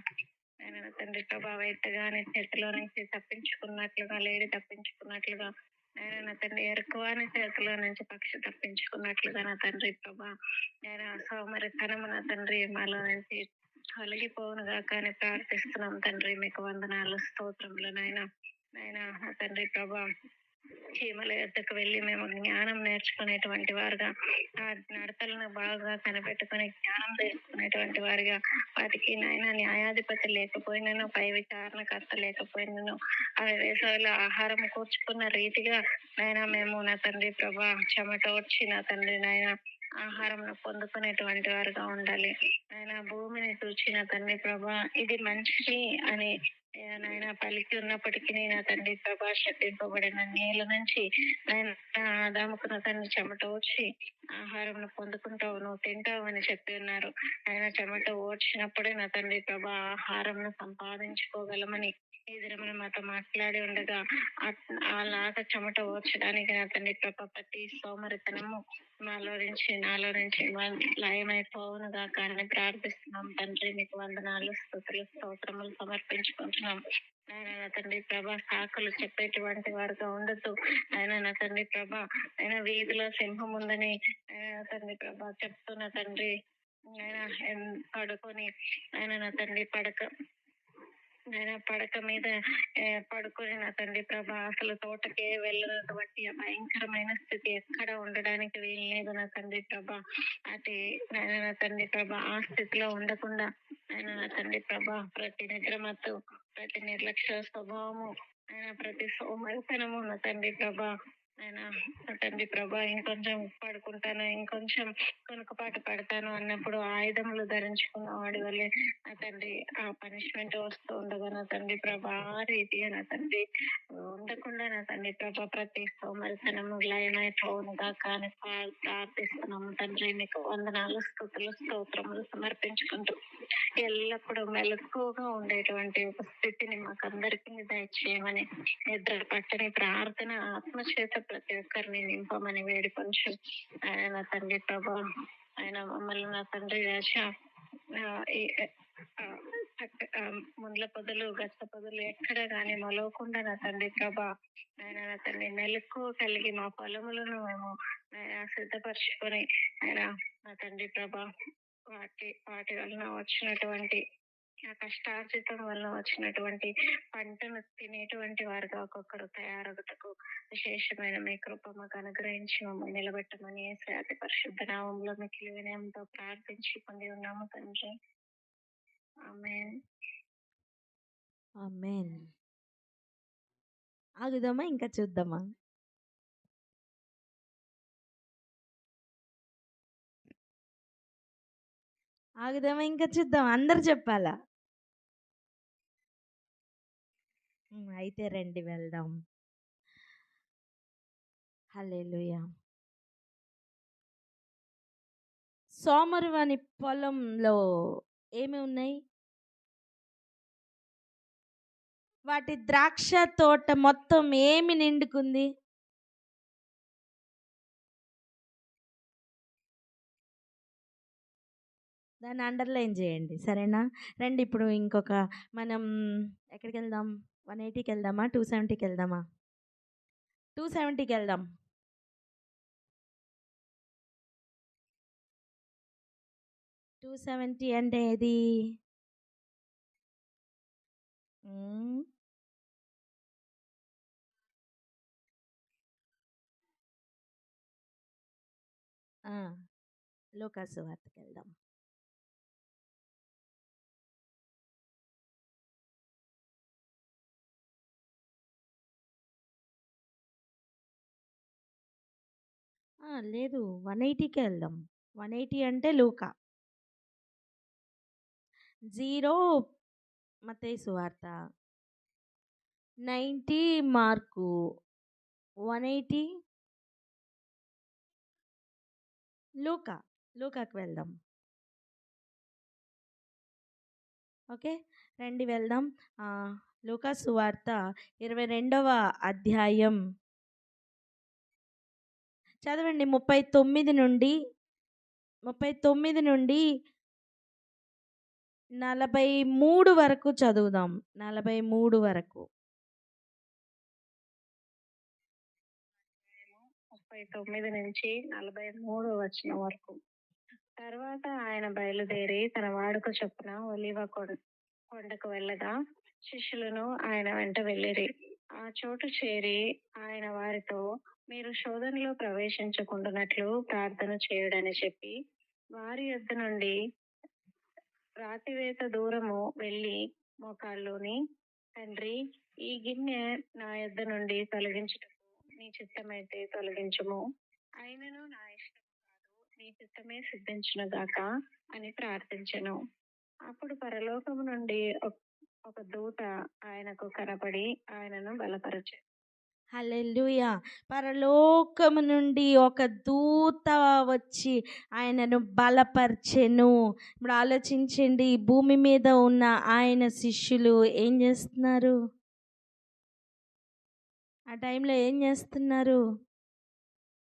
ఆయన నా తండ్రి ప్రభా, ఎత్తుగాని చేతిలో నుంచి తప్పించుకున్నట్లుగా, లేడి తప్పించుకున్నట్లుగా నేను నా తండ్రి ఎరుకువాని చేతిలో నుంచి పక్షి తప్పించుకున్నట్లుగా నా తండ్రి ప్రభా నేను సోమరితనము నా తండ్రి మాలో నుంచి తొలగిపోవునుగా కానీ ప్రార్థిస్తున్నాం తండ్రి. మీకు వందనాలు స్తోత్రములు నాయన. నాయన నా తండ్రి ప్రభా చీమల యొద్దకు వెళ్ళి మేము జ్ఞానం నేర్చుకునేటువంటి వారుగా, ఆ నడతలను బాగా కనిపెట్టుకుని జ్ఞానం తెలుసుకునేటువంటి వారుగా, వాటికి నాయన న్యాయాధిపతి లేకపోయినను, పై విచారణకర్త లేకపోయినను, అవి వేసవిలో ఆహారం కూర్చుకున్న రీతిగా నాయన మేము నా తండ్రి ప్రభా చెమట వచ్చి నా తండ్రి నాయన ఆహారం పొందుకునేటువంటి వారుగా ఉండాలి. ఆయన భూమిని చూచి నా తండ్రి ప్రభా ఇది మంచిది అని నాయన పలికి ఉన్నప్పటికీ నా తండ్రి ప్రభా శక్తింపబడిన నేల నుంచి ఆయన ఆదాముకు నా తండ్రి చెమట వచ్చి ఆహారం పొందుకుంటావు, నువ్వు తింటావు అని చెప్పి ఉన్నారు. ఆయన చెమట ఓడ్చినప్పుడే నా తండ్రి ప్రభా ఆహారం సంపాదించుకోగలమని ఈ దినమున మాతో మాట్లాడి ఉండగా అలాగా చెమట ఓర్చడానికి నా తండ్రి ప్రభా ప్రతి సోమరితనము నాలో నుంచి లయమైపోవునుగా కానీ ప్రార్థిస్తున్నాం తండ్రి. మీకు వందనాలు స్తుతులు స్తోత్రములు సమర్పించుకుంటున్నాం. ఆయన నా తండ్రి ప్రభా సాకులు చెప్పేటువంటి వారుగా ఉండొద్దు. ఆయన నా తండ్రి ప్రభా ఆయన వీధిలో సింహం ఉందని ఆయన నా తండ్రి ప్రభా చెప్తున్న తండ్రి ఆయన పడుకొని ఆయన నా తండ్రి ఆయన పడక మీద పడుకొని నా తండ్రి ప్రభా అసలు తోటకే వెళ్ళినటువంటి భయంకరమైన స్థితి ఎక్కడ ఉండడానికి వీల్లేదు నా తండ్రి ప్రభా. అది ఆయన నా తండ్రి ప్రభా ఆ స్థితిలో ఉండకుండా ఆయన నా తండ్రి ప్రభా ప్రతి నిద్రమత్తు, ప్రతి నిర్లక్ష్య స్వభావము, ఆయన ప్రతి సోమరితనము నా తండ్రి ప్రభా ఆయన నా తండ్రి ప్రభా ఇంకొంచెం పడుకుంటాను, ఇంకొంచెం కొనుకపాటు పడతాను అన్నప్పుడు ఆయుధములు ధరించుకున్న వాడి వల్లే నా తండ్రి ఆ పనిష్మెంట్ వస్తూ ఉండగా నా తండ్రి ప్రభా ఆ రీతిగా నా తండ్రి ఉండకుండా నా తండ్రి ప్రభా ప్రతి సోమరితనము లయమైపోవునుగా కానీ ప్రార్థిస్తున్నాము తండ్రి. మీకు వందనాలు స్తుతులు స్తోత్రములు సమర్పించుకుంటూ ఎల్లప్పుడూ మెలకువగా ఉండేటువంటి ఒక స్థితిని మాకందరికీ దయచేయమని నిద్ర పట్టని ప్రార్థన ఆత్మచేత ప్రతి ఒక్కరిని నింపమని వేడుకొంచు ఆయన నా తండ్రి ప్రభా ఆయన మమ్మల్ని నా తండ్రి ముండ్ల పొదలు గచ్చ పొదలు ఎక్కడ గాని మొలవకుండా నా తండ్రి ప్రభా ఆయన నా తండ్రి మెలకు కలిగి మా పొలములను మేము సిద్ధపరచుకొని ఆయన నా తండ్రి ప్రభా వాటి వలన వచ్చినటువంటి ఆ కష్టార్జితం వల్ల వచ్చినటువంటి పంటను తినేటువంటి వారుగా ఒక్కొక్కరు తయారగుటకు విశేషమైన మీ కృప మాకు అనుగ్రహించి మమ్మల్ని నిలబెట్టమని అతి పరిశుద్ధ నామంలో మీకు వినయంతో ప్రార్థించి పొంది ఉన్నాము తండ్రి. ఆమేన్. ఆమేన్. ఆగుదామా ఇంకా చూద్దామా? ఆగుదామా ఇంకా చూద్దాం అందరు చెప్పాలా? అయితే రండి వెళ్దాం. హల్లెలూయా. సోమరివాని పొలంలో ఏమి ఉన్నాయి? వాటి ద్రాక్ష తోట మొత్తం ఏమి నిండుకుంది? దాన్ని అండర్లైన్ చేయండి సరేనా? రండి ఇప్పుడు ఇంకొక మనం ఎక్కడికి వెళ్దాం? 180కి వెళ్దామా? 270కి వెళ్దామా? 270కి వెళ్దాం. టూ 270 అంటే ఏది? లూకాసు వార్తకి వెళ్దాం. లేదు 180కే వెళ్దాం. 180 అంటే లూకా, 0 మత్తయి సువార్త, 90 మార్కు, 180 లూకాకి వెళ్దాం. ఓకే రండి వెళ్దాం. లూకా సువార్త 22వ అధ్యాయం చదవండి. 39 నుండి 43 వరకు చదువుదాం. 43 వరకు. 39 నుంచి 43 వచనం వరకు. తర్వాత ఆయన బయలుదేరి తన వాడుక చొప్పున ఒలీవ కొండకు వెళ్ళగా శిష్యులను ఆయన వెంట వెళ్ళిరి. ఆ చోటు చేరి ఆయన వారితో, మీరు శోధనలో ప్రవేశించకుండానట్లు ప్రార్థన చేయుడని చెప్పి వారి యొద్ద నుండి రాతివేత దూరము వెళ్ళి మోకాళ్ళుని, తండ్రి, ఈ గిన్నె నా యొద్ద నుండి తొలగించుటకు నీ చిత్తమైతే తొలగించుము, అయినను నా ఇష్టం కాదు నీ చిత్తమే సిద్ధించును గాక అని ప్రార్థించెను. అప్పుడు పరలోకము నుండి ఒక దూత ఆయనకు కనపడి ఆయనను బలపరచెను. హల్లెలూయా. పరలోకము నుండి ఒక దూత వచ్చి ఆయనను బలపరిచెను. ఇప్పుడు ఆలోచించండి, ఈ భూమి మీద ఉన్న ఆయన శిష్యులు ఏం చేస్తున్నారు? ఆ టైంలో ఏం చేస్తున్నారు?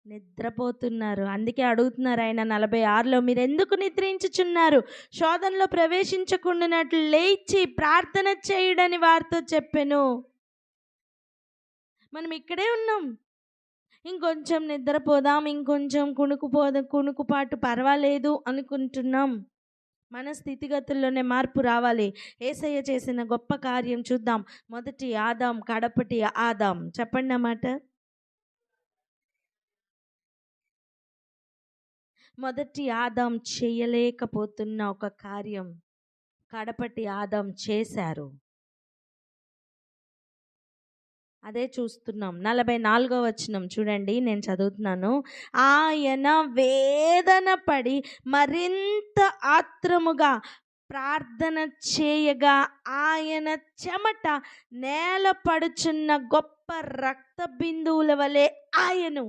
నిద్రపోతున్నారు. అందుకే అడుగుతున్నారు ఆయన 46లో, మీరు ఎందుకు నిద్రించుచున్నారు? శోధనలో ప్రవేశించకుండానట్లు లేచి ప్రార్థన చేయుడని వారితో చెప్పెను. మనం ఇక్కడే ఉన్నాం. ఇంకొంచెం నిద్రపోదాం, ఇంకొంచెం కునుకుపాటు పర్వాలేదు అనుకుంటున్నాం. మన స్థితిగతుల్లోనే మార్పు రావాలి. యేసయ్య చేసిన గొప్ప కార్యం చూద్దాం. మొదటి ఆదాం, కడపటి ఆదాం. చెప్పండి అన్నమాట. మొదటి ఆదాం చేయలేకపోతున్న ఒక కార్యం కడపటి ఆదాం చేశారు. అదే చూస్తున్నాం. 44వ వచనం చూడండి, నేను చదువుతున్నాను. ఆయన వేదన పడి మరింత ఆత్రముగా ప్రార్థన చేయగా ఆయన చెమట నేల పడుచున్న గొప్ప రక్త బిందువుల వలె ఆయను.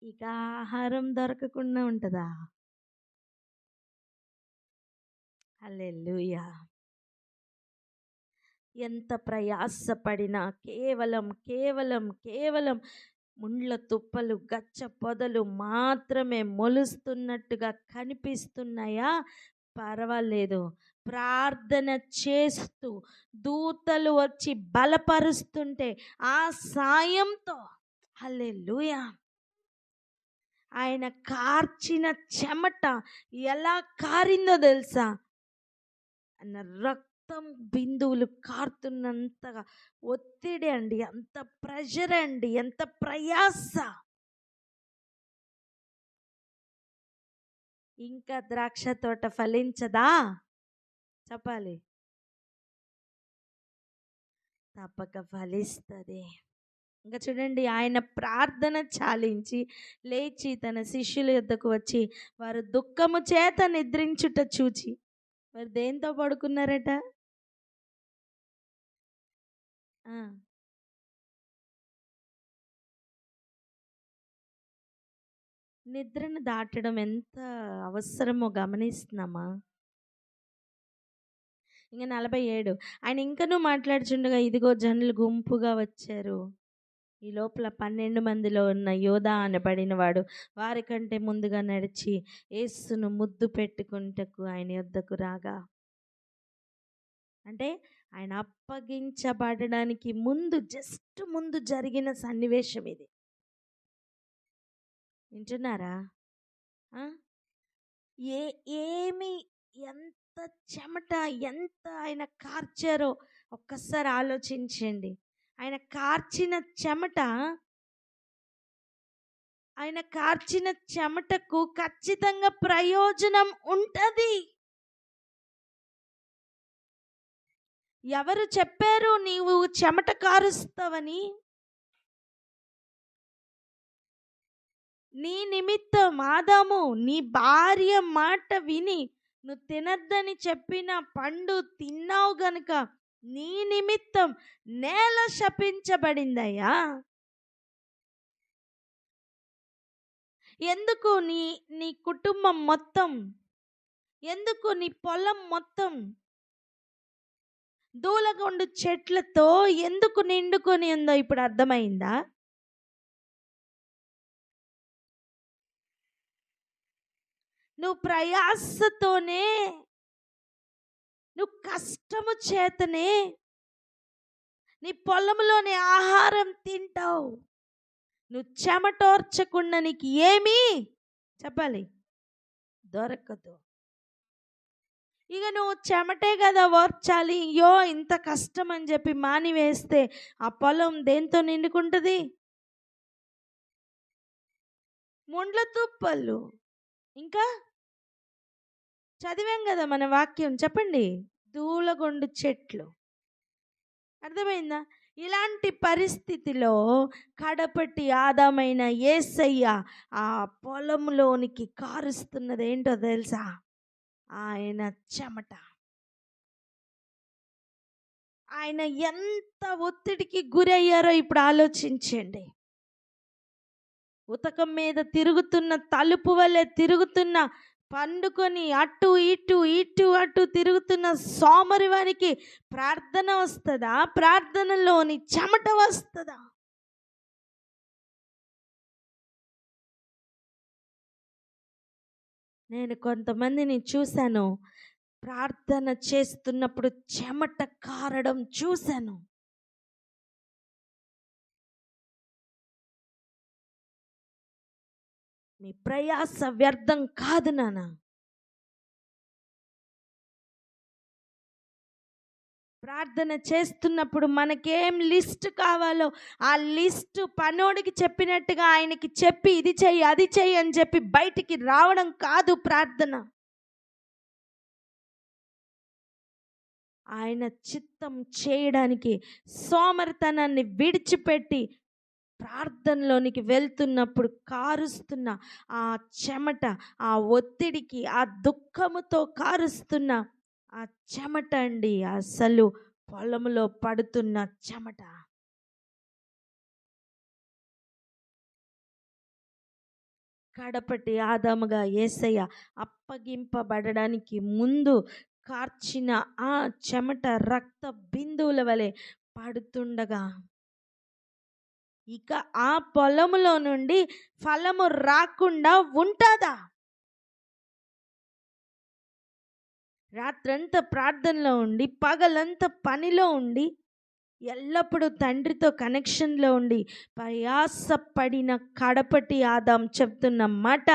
ఇక ఆహారం దొరకకుండా ఉంటుందా? హల్లెలూయా. ఎంత ప్రయాసపడినా కేవలం ముండ్ల తుప్పలు, గచ్చ పొదలు మాత్రమే మొలుస్తున్నట్టుగా కనిపిస్తున్నాయా? పర్వాలేదు. ప్రార్థన చేస్తూ దూతలు వచ్చి బలపరుస్తుంటే ఆ సాయంతో హల్లెలూయా ఆయన కార్చిన చెమట ఎలా కారిందో తెలుసా? రక్తం బిందువులు కారుతున్నంతగా ఒత్తిడి అండి, అంత ప్రెషర్ అండి, ఎంత ప్రయాస. ఇంకా ద్రాక్ష తోట ఫలించదా? చెప్పాలి. తప్పక ఫలిస్తుంది. ఇంకా చూడండి, ఆయన ప్రార్థన చాలించి లేచి తన శిష్యుల యొద్దకు వచ్చి వారు దుఃఖము చేత నిద్రించుట చూచి, మరి దేంతో పడుకున్నారట? నిద్రను దాటడం ఎంత అవసరమో గమనిస్తున్నామా? ఇంకా 47 ఆయన ఇంకనూ మాట్లాడుచుండగా, ఇదిగో జనులు గుంపుగా వచ్చారు. ఈ లోపల 12 మందిలో ఉన్న యోధా అనబడిన వాడు వారికంటే ముందుగా నడిచి యేసును ముద్దు పెట్టుకుంటకు ఆయన యొద్దకు రాగా, అంటే ఆయన అప్పగించబడడానికి జస్ట్ ముందు జరిగిన సన్నివేశం ఇది. వింటున్నారా? ఎంత చెమట, ఎంత ఆయన కార్చారో ఒక్కసారి ఆలోచించండి. ఆయన కార్చిన చెమటకు ఖచ్చితంగా ప్రయోజనం ఉంటుంది. ఎవరు చెప్పారు నీవు చెమట కారుస్తావని? నీ నిమిత్తం ఆదాము నీ భార్య మాట విని నువ్వు తినద్దని చెప్పిన పండు తిన్నావు గనుక నీ నిమిత్తం నేల శపించబడిందయ్యా. ఎందుకు నీ కుటుంబం మొత్తం, ఎందుకు నీ పొలం మొత్తం దూలగొండు చెట్లతో ఎందుకు నిండుకొని ఉందో ఇప్పుడు అర్థమైందా? నువ్వు ప్రయాసతోనే, నువ్వు కష్టము చేతనే నీ పొలంలోని ఆహారం తింటావు. నువ్వు చెమటోర్చకుండా నీకు ఏమీ చెప్పాలి దొరకదు. ఇక నువ్వు చెమటే కదా ఓర్చాలి, అయ్యో ఇంత కష్టం అని చెప్పి మానివేస్తే ఆ పొలం దేంతో నిండుకుంటుంది? ముండ్ల తుప్పలు. ఇంకా చదివాం కదా మన వాక్యం, చెప్పండి, దూలగొండు చెట్లు. అర్థమైందా? ఇలాంటి పరిస్థితిలో కడపటి ఆదామైన యేసయ్య ఆ పొలంలోనికి కారుస్తున్నది ఏంటో తెలుసా? ఆయన చెమట. ఆయన ఎంత ఒత్తిడికి గురయ్యారో ఇప్పుడు ఆలోచించండి. ఉతకం మీద తిరుగుతున్న తలుపు వలె తిరుగుతున్న, పండుకొని అటు ఇటు ఇటు అటు తిరుగుతున్న సోమరివానికి ప్రార్థన వస్తుందా? ప్రార్థనలోని చెమట వస్తుందా? నేను కొంతమందిని చూశాను, ప్రార్థన చేస్తున్నప్పుడు చెమట కారడం చూశాను. మీ ప్రయాస వ్యర్థం కాదు నాన్న. ప్రార్థన చేస్తున్నప్పుడు మనకేం లిస్ట్ కావాలో ఆ లిస్ట్ పనోడికి చెప్పినట్టుగా ఆయనకి చెప్పి ఇది చెయ్యి అది చెయ్యి అని చెప్పి బయటికి రావడం కాదు ప్రార్థన. ఆయన చిత్తం చేయడానికి సోమరితనాన్ని విడిచిపెట్టి ప్రార్థనలోనికి వెళ్తున్నప్పుడు కారుస్తున్న ఆ చెమట, ఆ ఒత్తిడికి, ఆ దుఃఖముతో కారుస్తున్న ఆ చెమట అండి, అసలు పొలంలో పడుతున్న చెమట. కడపటి ఆదాముగా యేసయ్య అప్పగింపబడడానికి ముందు కార్చిన ఆ చెమట రక్త బిందువుల వలె పడుతుండగా ఇక ఆ పొలములో నుండి ఫలము రాకుండా ఉంటుందా? రాత్రంతా ప్రార్థనలో ఉండి, పగలంతా పనిలో ఉండి, ఎల్లప్పుడూ తండ్రితో కనెక్షన్లో ఉండి ప్రయాసపడిన కడపటి ఆదాం చెప్తున్న మాట,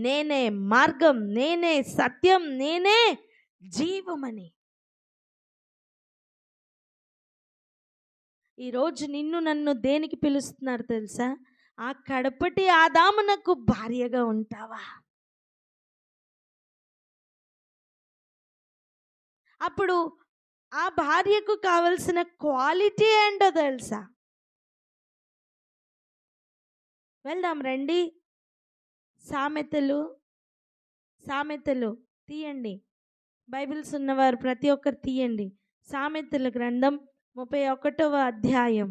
నేనే మార్గం, నేనే సత్యం, నేనే జీవమని. ఈరోజు నిన్ను నన్ను దేనికి పిలుస్తున్నారు తెలుసా? ఆ కడపటి ఆదామునకు భార్యగా ఉంటావా? అప్పుడు ఆ భార్యకు కావలసిన క్వాలిటీ ఏంటో తెలుసా? వెళ్దాం రండి. సామెతలు తీయండి. బైబిల్స్ ఉన్నవారు ప్రతి ఒక్కరు తీయండి. సామెతల గ్రంథం 31వ అధ్యాయం.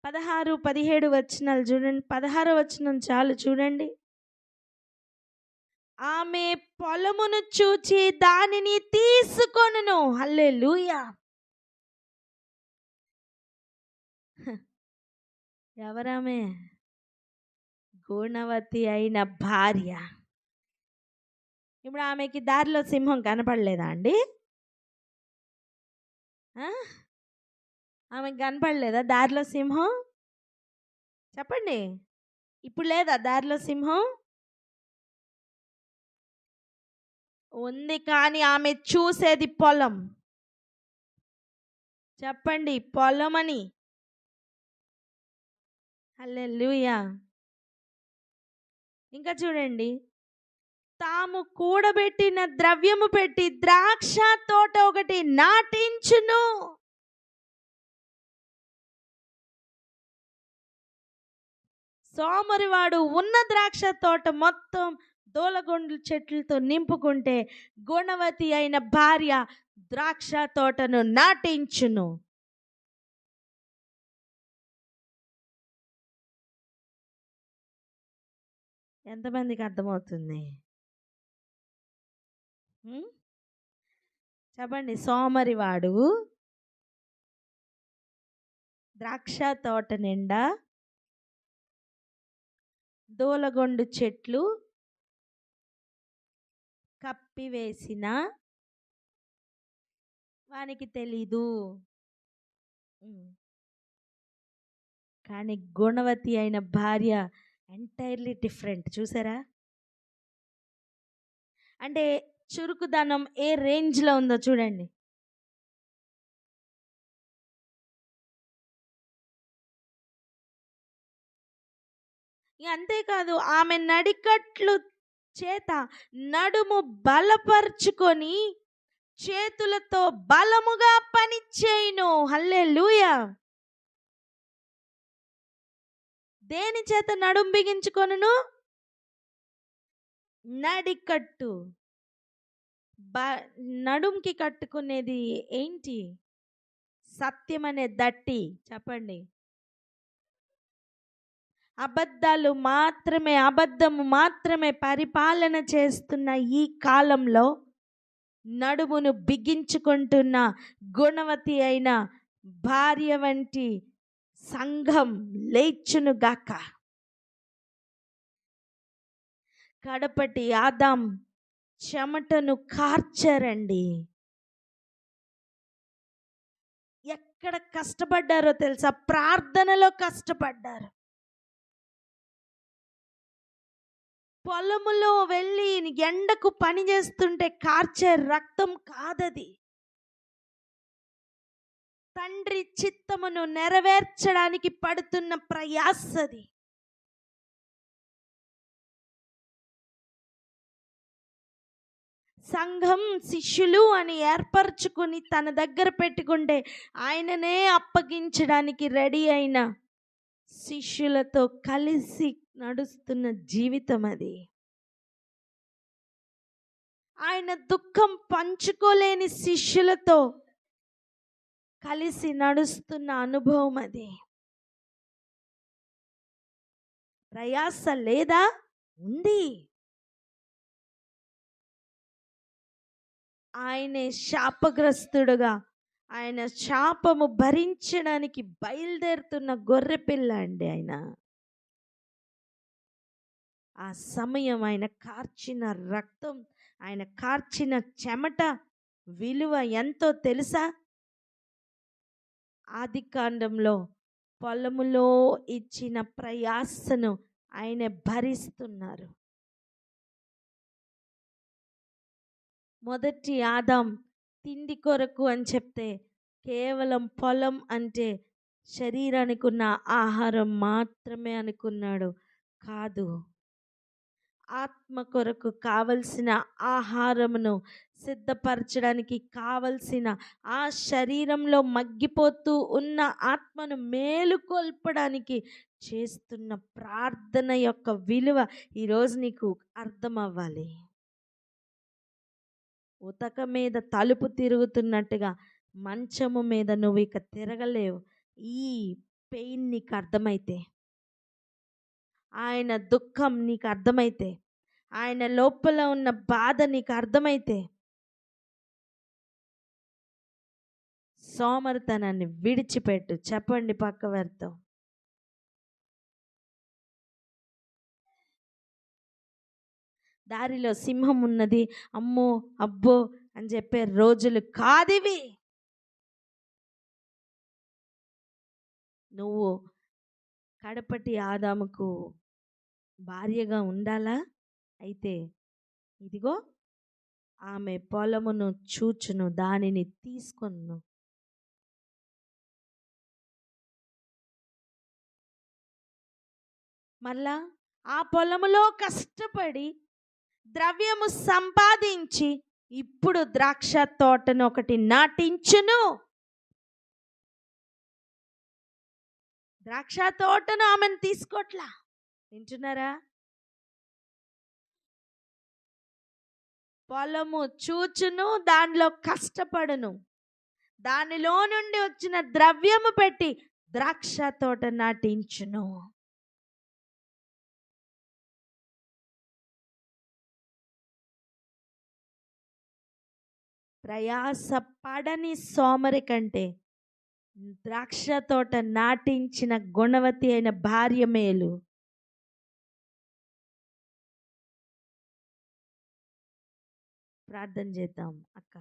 పదహారు 17 వచనాలు చూడండి. 16వ వచనం చాలు చూడండి. ఆమె పొలమును చూచి దానిని తీసుకొనును. హల్లెలూయా. ఎవరామె? గుణవతి అయిన భార్య. ఇప్పుడు ఆమెకి దారిలో సింహం కనపడలేదా అండి? ఆమెకు కనపడలేదా దారిలో సింహం? చెప్పండి. ఇప్పుడు లేదా దారిలో సింహం? ఉంది, కానీ ఆమె చూసేది పొలం. చెప్పండి, పొలం అని. హల్లెలూయా. ఇంకా చూడండి, తాము కూడబెట్టిన ద్రవ్యము పెట్టి ద్రాక్ష తోట ఒకటి నాటించును. సోమరివాడు ఉన్న ద్రాక్ష తోట మొత్తం దూలగొండ్ల చెట్లతో నింపుకుంటే గుణవతి అయిన భార్య ద్రాక్ష తోటను నాటించును. ఎంతమందికి అర్థమవుతుంది? చెప్పండి. సోమరివాడు ద్రాక్ష తోట నిండా దూలగొండు చెట్లు కప్పివేసిన వానికి తెలీదు. కానీ గుణవతి అయిన భార్య ఎంటైర్లీ డిఫరెంట్. చూసారా? అంటే చురుకుదనం ఏ రేంజ్లో ఉందో చూడండి. అంతేకాదు, ఆమె నడికట్లు చేత నడుము బలపరుచుకొని చేతులతో బలముగా పని చేయును. హల్లెలూయా. దేని చేత నడుము బిగించుకొనును? నడికట్టు. నడుంకి కట్టుకునేది ఏంటి? సత్యం అనే దట్టి. చెప్పండి. అబద్ధము మాత్రమే పరిపాలన చేస్తున్న ఈ కాలంలో నడుమును బిగించుకుంటున్న గుణవతి అయిన భార్య వంటి సంఘం లేచునుగాక. కడపటి ఆదాం చెమటను కార్చారండి. ఎక్కడ కష్టపడ్డారో తెలుసా? ప్రార్థనలో కష్టపడ్డారు. పొలములో వెళ్ళి ఎండకు పని చేస్తుంటే కార్చే రక్తం కాదది. తండ్రి చిత్తమును నెరవేర్చడానికి పడుతున్న ప్రయాసది. సంఘం శిష్యులు అని ఏర్పరచుకుని తన దగ్గర పెట్టుకుంటే ఆయననే అప్పగించడానికి రెడీ అయిన శిష్యులతో కలిసి నడుస్తున్న జీవితం అది. ఆయన దుఃఖం పంచుకోలేని శిష్యులతో కలిసి నడుస్తున్న అనుభవం అది. ప్రయాస లేదా? ఉంది. ఆయనే శాపగ్రస్తుడుగా, ఆయన శాపము భరించడానికి బయలుదేరుతున్న గొర్రెపిల్ల అండి ఆయన. ఆ సమయం ఆయన కార్చిన రక్తం, ఆయన కార్చిన చెమట విలువ ఎంతో తెలుసా? ఆదికాండంలో పొలములో ఇచ్చిన ప్రయాసను ఆయన భరిస్తున్నారు. మొదటి ఆదాం తిండి కొరకు అని చెప్తే కేవలం పొలం అంటే శరీరానికి ఉన్న ఆహారం మాత్రమే అనుకున్నాడు. కాదు, ఆత్మ కొరకు కావలసిన ఆహారమును సిద్ధపరచడానికి కావలసిన ఆ శరీరంలో మగ్గిపోతూ ఉన్న ఆత్మను మేలుకొల్పడానికి చేస్తున్న ప్రార్థన యొక్క విలువ ఈరోజు నీకు అర్థం అవ్వాలి. ఉతక మీద తలుపు తిరుగుతున్నట్టుగా మంచము మీద నువ్వు ఇక తిరగలేవు. ఈ పెయిన్ నీకు అర్థమైతే, ఆయన దుఃఖం నీకు అర్థమైతే, ఆయన లోపల ఉన్న బాధ నీకు అర్థమైతే సోమరితనాన్ని విడిచిపెట్టు. చెప్పండి పక్కవారితో. దారిలో సింహం ఉన్నది, అమ్మో అబ్బో అని చెప్పే రోజులు కాదివి. నువ్వు కడపటి ఆదాముకు భార్యగా ఉండాలా? అయితే ఇదిగో ఆమె పొలమును చూచును, దానిని తీసుకొను. మళ్ళా ఆ పొలములో కష్టపడి ద్రవ్యము సంపాదించి ఇప్పుడు ద్రాక్ష తోటను ఒకటి నాటించును. ద్రాక్ష తోటను ఆమెను తీసుకోట్లా. వింటున్నారా? పొలము చూచును, దానిలో కష్టపడును, దానిలో నుండి వచ్చిన ద్రవ్యము పెట్టి ద్రాక్ష తోట నాటించును. ప్రయాస పడని సోమరి కంటే ద్రాక్ష తోట నాటించిన గుణవతి అయిన భార్య మేలు. ప్రార్థన చేద్దాం అక్క.